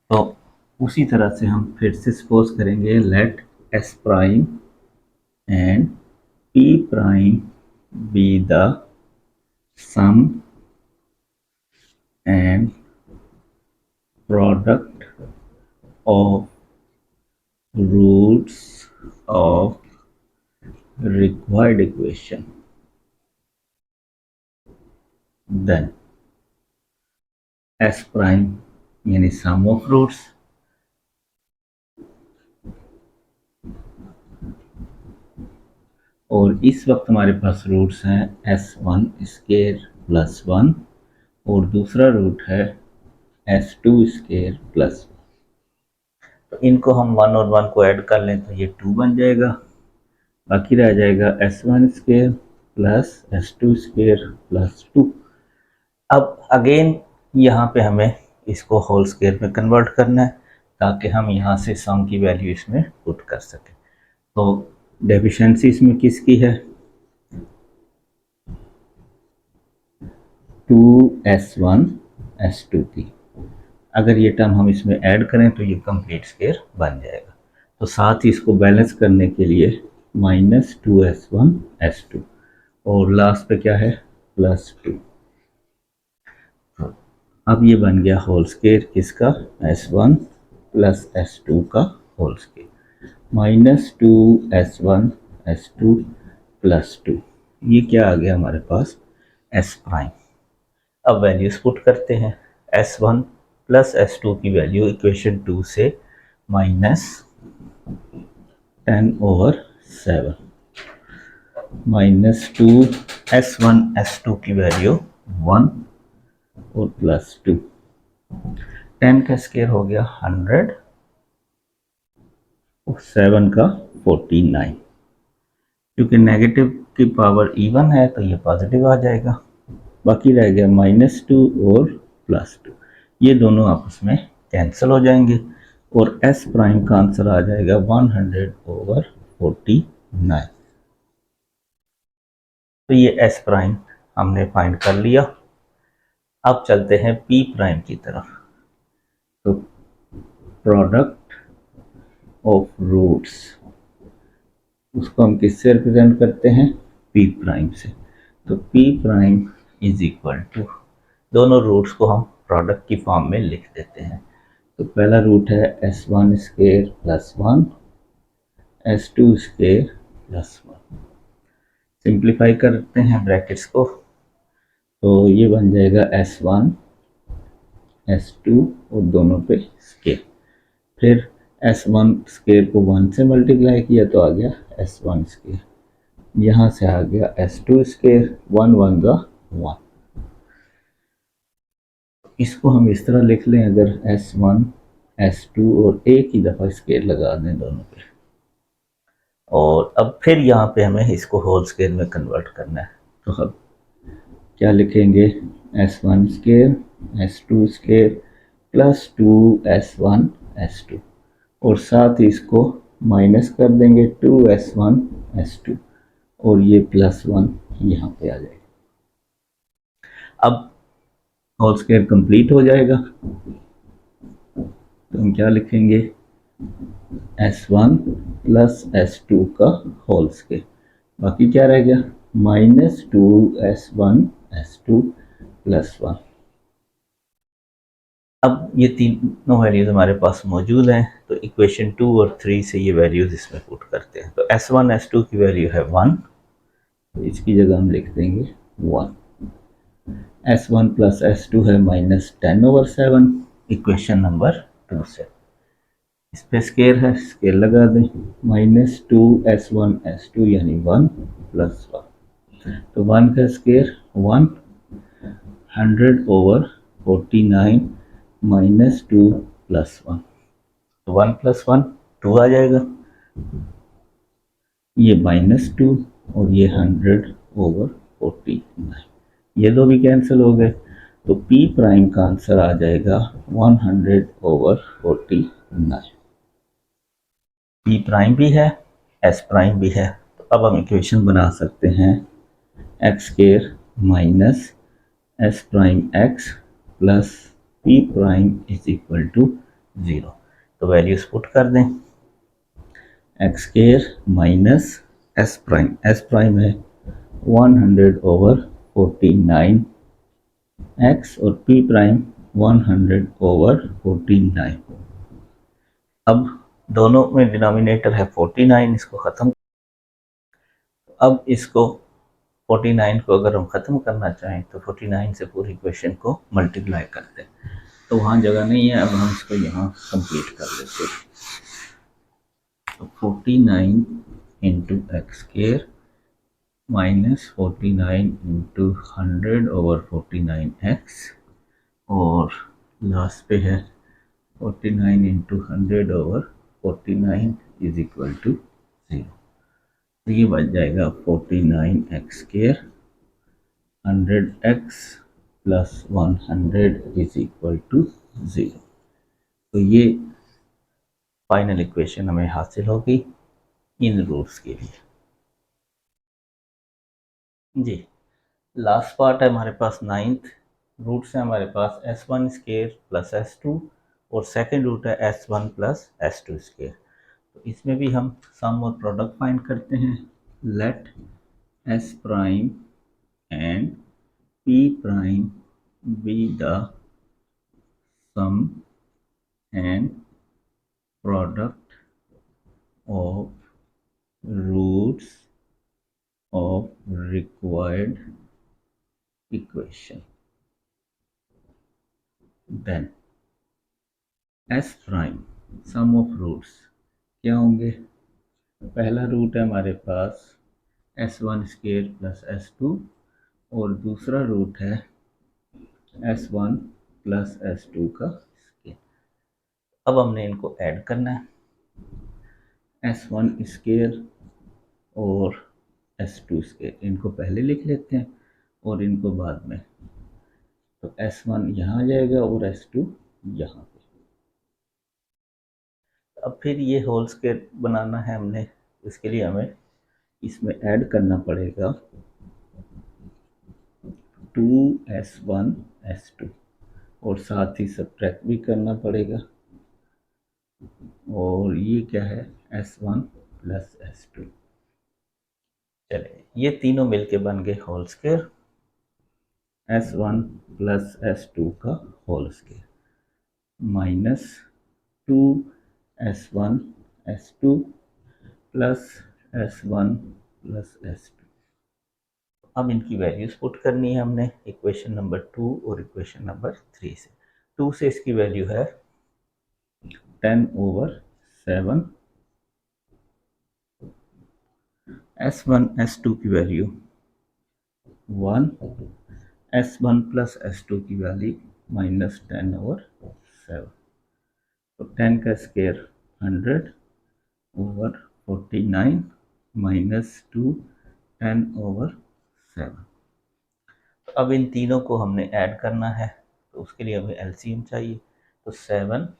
[SPEAKER 1] तो उसी तरह से हम फिर से सपोज करेंगे let S prime and P prime be the sum and product of roots of required equation, then S prime यानी sum of roots और इस वक्त हमारे पास रूट्स हैं S1 स्क्वायर प्लस 1 और दूसरा रूट है S2 स्क्वायर प्लस 1। तो इनको हम 1 और 1 को ऐड कर लें तो ये 2 बन जाएगा बाकी रह जाएगा S1 square plus S2 square plus 2। अब अगेन यहाँ पे हमें इसको होल स्क्वायर में कन्वर्ट करना है ताकि हम यहाँ से सम की वैल्यू इसमें पुट कर सकें। तो डेफिशिएंसी इसमें किसकी है, 2S1 S2 की। अगर ये टर्म हम इसमें ऐड करें तो ये कंप्लीट स्क्वायर बन जाएगा। तो साथ ही इसको बैलेंस करने के लिए -2S1 S2 और लास्ट पे क्या है +2। अब ये बन गया होल स्क्वायर किसका, S1 प्लस S2 का होल स्क्वायर -2S1 S2 +2। ये क्या आ गया हमारे पास S प्राइम। अब वैल्यूज पुट करते हैं। S1 प्लस S2 की वैल्यू इक्वेशन 2 से -10/7 -2 S1 S2 की वैल्यू 1 और +2। 10 का स्क्वायर हो गया 100 और 7 का 49। क्योंकि नेगेटिव की पावर इवन है तो ये पॉजिटिव आ जाएगा। बाकी रह गया -2 और +2। ये दोनों आपस में कैंसिल हो जाएंगे और S प्राइम का आंसर आ जाएगा 100/49। तो ये S प्राइम हमने फाइंड कर लिया। अब चलते हैं P प्राइम की तरफ। तो प्रोडक्ट ऑफ रूट्स उसको हम किससे रिप्रेजेंट करते हैं, P प्राइम से। तो P prime is equal to, दोनों रूट्स को हम प्रोडक्ट की फॉर्म में लिख देते हैं। तो पहला रूट है S1 square plus 1 S2 square plus 1। Simplify करते हैं ब्रैकेट्स को, तो ये बन जाएगा S1 S2 और दोनों पे स्क्वायर। फिर S1 स्क्वायर को 1 से मल्टीप्लाई किया तो आ गया S1 स्क्वायर। यहाँ से आ गया S2 स्क्वायर, 1 1 का 1। इसको हम इस तरह लिख लें, अगर S1 S2 और एक ही दफ़ा स्क्वायर लगा दें दोनों पे। और अब फिर यहाँ पे हमें इसको होल स्क्वायर में कन्वर्ट करना है। तो अब क्या लिखेंगे, S1 square S2 square plus 2S1 S2 और साथ ही इसको माइनस कर देंगे 2S1 S2 और ये +1 यहाँ पे आ जाएगा। अब होल स्क्वायर कंप्लीट हो जाएगा तो हम क्या लिखेंगे, S1 प्लस S2 का होल स्क्वायर। बाकी क्या रह गया, -2S1 S2 + 1। अब ये तीनों वैल्यूज हमारे पास मौजूद हैं तो इक्वेशन 2 और 3 से ये वैल्यूज इसमें पुट करते हैं। तो S1 S2 की वैल्यू है 1, तो इसकी जगह हम लिख देंगे 1। S1 प्लस S2 है -10/7 इक्वेशन नंबर 2 से। इस पे स्केयर है, स्केयर लगा दें, -2S1 S2 यानी 1 + 1। तो 1 का स्केयर 1, 100/49 -2 + 1। तो 1 + 1 2 आ जाएगा, ये -2 और ये 100/49, ये दो भी कैंसिल हो गए। तो P प्राइम का आंसर आ जाएगा 100/49। P प्राइम भी है S प्राइम भी है। तो अब हम इक्वेशन बना सकते हैं x² minus S prime x plus P prime is equal to 0। तो वैल्यूज पुट कर दें, x² माइनस S प्राइम है 100/49 x और P प्राइम 100/49। अब दोनों में डिनोमिनेटर है 49, इसको ख़त्म। अब इसको 49 को अगर हम ख़त्म करना चाहें तो 49 से पूरी इक्वेशन को मल्टीप्लाई करते हैं, तो वहाँ जगह नहीं है। अब हम इसको यहाँ कंप्लीट कर लेते हैं। तो 49 into x² minus 49 into 100/49x और लास्ट पे है 49 इंटू 100/49 इज इक्वल टू 0। तो ये बच जाएगा 49x² 100x plus 100 is equal to 0। तो ये फाइनल इक्वेशन हमें हासिल होगी इन रूट्स के लिए। जी, लास्ट पार्ट है हमारे पास नाइन्थ। रूट्स है हमारे पास s1² प्लस s2 और सेकेंड रूट है s1 प्लस s2²। तो इसमें भी हम सम और प्रोडक्ट फाइंड करते हैं। Let s prime and p prime be the sum and product of roots of required equation. Then s prime sum of roots क्या होंगे। पहला रूट है हमारे पास s1² प्लस s2 और दूसरा रूट है s1 प्लस s2 का स्केयर। अब हमने इनको ऐड करना है, s1² और s2²। इनको पहले लिख लेते हैं और इनको बाद में। तो s1 यहाँ आ जाएगा और s2 यहाँ पे। अब फिर ये होल स्क्वायर बनाना है हमने, इसके लिए हमें इसमें ऐड करना पड़ेगा 2s1 s2 और साथ ही सब्ट्रैक्ट भी करना पड़ेगा। और ये क्या है s1 प्लस s2। चलिए ये तीनों मिलके बन गए whole square, s1 plus s2 का whole square minus 2s1 s2 plus s1 plus s2। अब इनकी वैल्यूज पुट करनी है हमने इक्वेशन नंबर 2 और इक्वेशन नंबर 3 से। 2 से इसकी वैल्यू है 10/7, s1 s2 की वैल्यू 1, s1 प्लस s2 की वैल्यू माइनस 10/7। तो 10 का स्क्वायर 100/49 माइनस 2 10/7। अब इन तीनों को हमने ऐड करना है, तो उसके लिए हमें एलसीएम चाहिए। तो 7,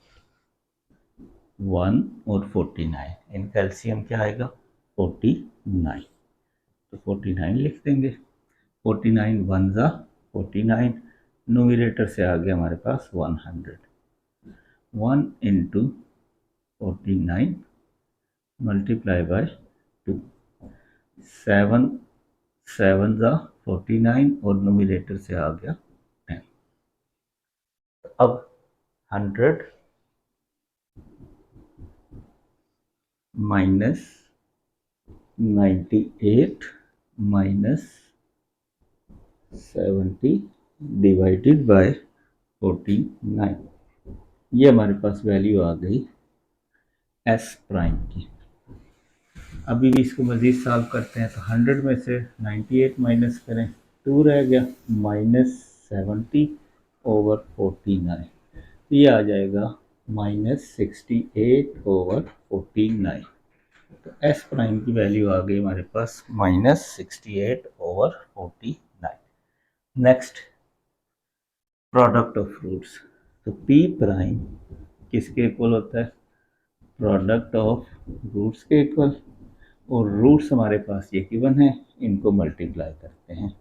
[SPEAKER 1] 1 और 49, इनका एलसीएम क्या आएगा 49। तो 49 लिख देंगे। 49 1 ज़ा 49, न्यूमरेटर से आ गया हमारे पास 100। 1 इंटू 49 मल्टीप्लाई बाय 2। 7 7 ज़ा 49 और न्यूमरेटर से आ गया 10। अब 100 माइनस 98 माइनस 70 डिवाइडेड बाय 49। ये हमारे पास वैल्यू आ गई s प्राइम की। अभी भी इसको मज़ीद सॉल्व करते हैं। तो 100 में से 98 माइनस करें 2 रह गया माइनस 70/49। तो ये आ जाएगा माइनस 68/49। तो s प्राइम की वैल्यू आ गई हमारे पास minus 68/49। Next product of roots. तो p प्राइम किसके इक्वल होता है प्रोडक्ट ऑफ रूट्स के इक्वल। और रूट्स हमारे पास ये गिवन है, इनको मल्टीप्लाई करते हैं।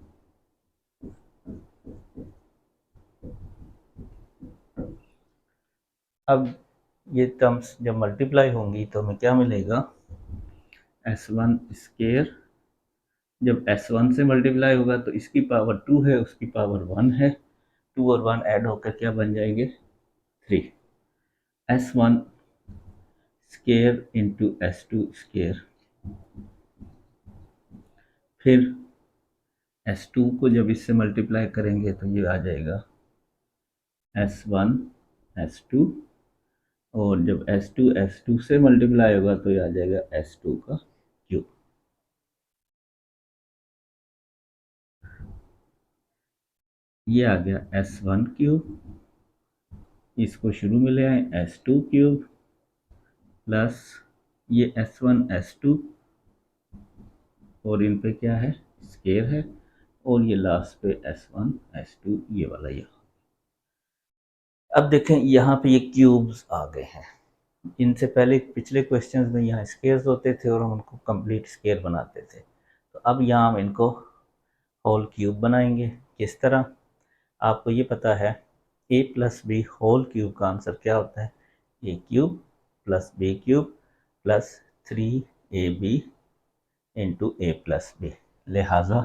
[SPEAKER 1] अब ये टर्म्स जब मल्टीप्लाई होंगी तो हमें क्या मिलेगा s1²। जब s1 से मल्टीप्लाई होगा तो इसकी पावर 2 है, उसकी पावर 1 है। 2 और 1 ऐड होकर क्या बन जाएंगे 3। s1² into s2²। फिर s2 को जब इससे मल्टीप्लाई करेंगे तो ये आ जाएगा s1 s2। और जब s2 से मल्टीप्लाई होगा तो ये आ जाएगा s2 का क्यूब। ये आ गया s1 क्यूब, इसको शुरू में ले आए s2 क्यूब प्लस ये s1 s2 और इन पे क्या है, स्केयर है, और ये लास्ट पे S1 S2 ये वाला यहाँ। अब देखें यहाँ पे ये क्यूब्स आ गए हैं। इनसे पहले पिछले क्वेश्चंस में यहाँ स्केयर्स होते थे और हम उनको कंप्लीट स्केयर बनाते थे। तो अब यहाँ हम इनको होल क्यूब बनाएंगे। किस तरह, आपको ये पता है a plus b whole cube का आंसर क्या होता है, a cube plus b cube plus 3ab into a plus b. लिहाजा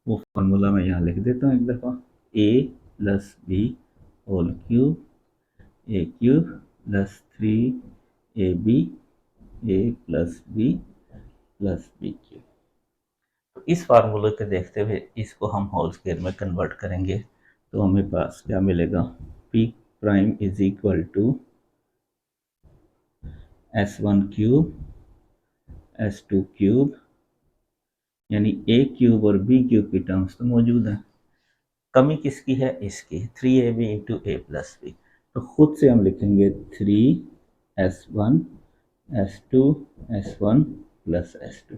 [SPEAKER 1] वो फार्मूला मैं यहाँ लिख देता हूँ एक दफ़ा, a plus b whole cube a cube plus 3ab a plus b cube. तो इस फार्मूले को देखते हुए इसको हम होल स्क्वायर में कन्वर्ट करेंगे तो हमें पास क्या मिलेगा, P prime is equal to S1 cube S2 cube, यानी ए क्यूब और बी क्यूब की टर्म्स तो मौजूद हैं, कमी किसकी है, इसकी 3ab into a plus B. तो खुद से हम लिखेंगे 3S1 S2 S1 plus S2।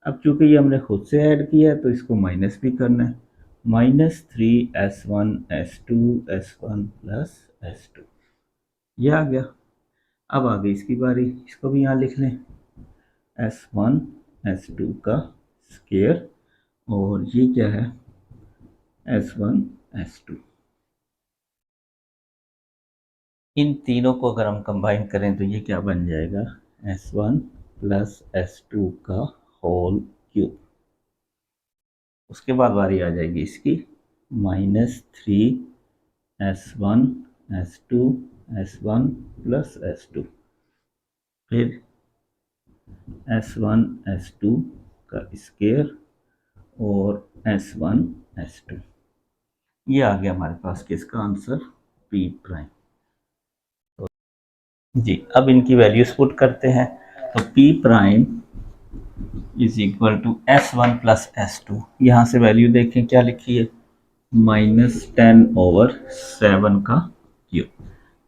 [SPEAKER 1] अब चूंकि ये हमने खुद से ऐड किया है तो इसको माइनस भी करना है, -3S1 S2 S1 plus S2, ये आ गया। अब आ गई इसकी बारी, इसको भी यहाँ लिख लें, S1 S2 का स्क्वायर, और ये क्या है, S1 S2। इन तीनों को अगर हम कंबाइन करें तो ये क्या बन जाएगा, S1 प्लस S2 का होल क्यूब। उसके बाद बारी आ जाएगी इसकी, -3S1 S2 S1 plus S2, फिर S1 S2 का स्क्वायर और S1 S2। ये आ गया हमारे पास किसका आंसर, P प्राइम। जी अब इनकी वैल्यूज पुट करते हैं, तो P prime is equal to S1 plus S2। यहाँ से वैल्यू देखें क्या लिखी है, -10/7 का क्यूब,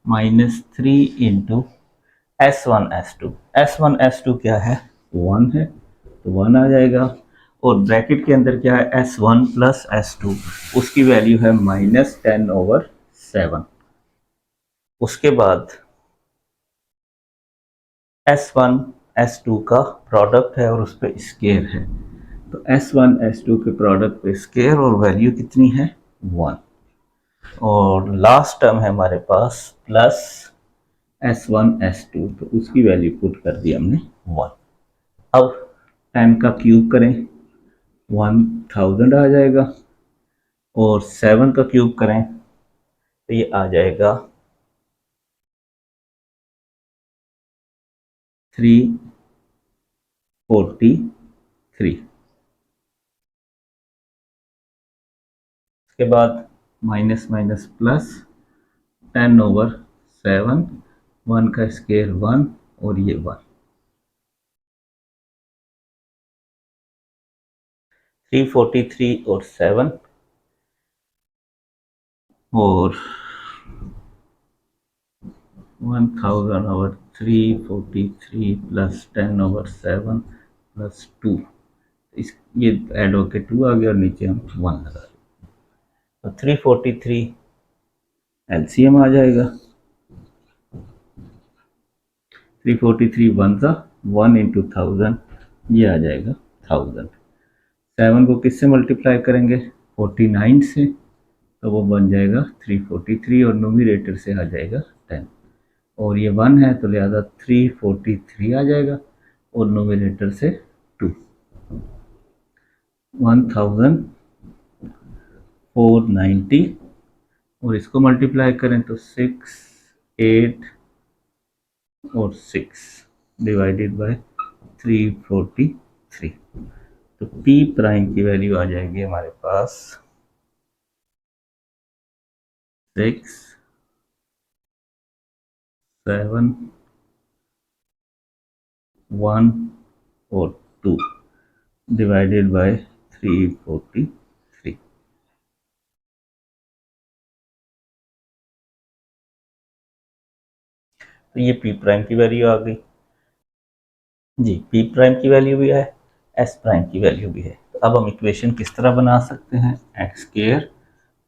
[SPEAKER 1] -3 इंटू S1 S2 क्या है, 1 है, तो 1 आ जाएगा, और ब्रैकेट के अंदर क्या है, S1 प्लस S2, उसकी वैल्यू है -10/7। उसके बाद S1 S2 का प्रोडक्ट है और उस पर स्केयर है, तो S1 S2 के प्रोडक्ट पे स्केयर और वैल्यू कितनी है, 1, और लास्ट टर्म है हमारे पास प्लस S1 S2, तो उसकी वैल्यू पुट कर दी हमने 1। अब 10 का क्यूब करें 1000 आ जाएगा, और 7 का क्यूब करें तो ये आ जाएगा 343। उसके बाद माइनस माइनस प्लस 10/7, 1 का स्क्वायर 1 और ये 1, 343 और 7 और 1000/343 प्लस 10/7 प्लस 2, इस ये ऐड होके 2 आ गया और नीचे हम 1 लगा दें, तो 343 एलसीएम आ जाएगा, 343 वन सा 1 इंटू 1000, ये आ जाएगा 1000। 7 को किससे मल्टीप्लाई करेंगे, 49 से, तो वो बन जाएगा 343 और नोमिनेटर से आ जाएगा 10, और ये 1 है तो लिहाजा 343 आ जाएगा, और नोमिनेटर से 2, 1490, और इसको मल्टीप्लाई करें तो 6, 8 और 6 डिवाइडेड बाय 343, तो P प्राइम की वैल्यू आ जाएगी हमारे पास 6, 7, 1 और 2 डिवाइडेड बाय 343। तो ये P प्राइम की वैल्यू आ गई जी, P प्राइम की वैल्यू भी है, एस प्राइम की वैल्यू भी है। तो अब हम इक्वेशन किस तरह बना सकते हैं, x square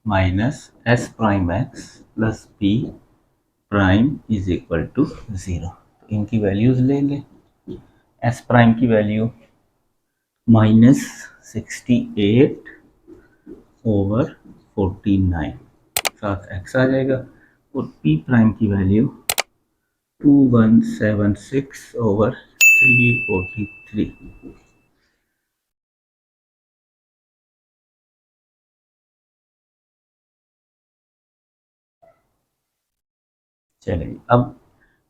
[SPEAKER 1] minus S prime x plus B prime is equal to 0। तो इनकी वैल्यूज ले लें। एस प्राइम की वैल्यू -68 ओवर 49, साथ एक्स आ जाएगा, और पी प्राइम की वैल्यू 2176 ओवर 343। चलिए, अब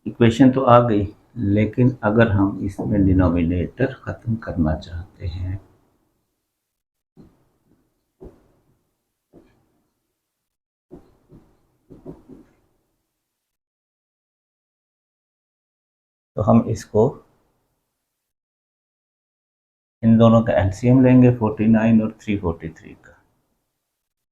[SPEAKER 1] इक्वेशन तो आ गई, लेकिन अगर हम इसमें डिनोमिनेटर ख़त्म करना चाहते हैं तो हम इसको इन दोनों का एलसीएम लेंगे 49 और 343 का।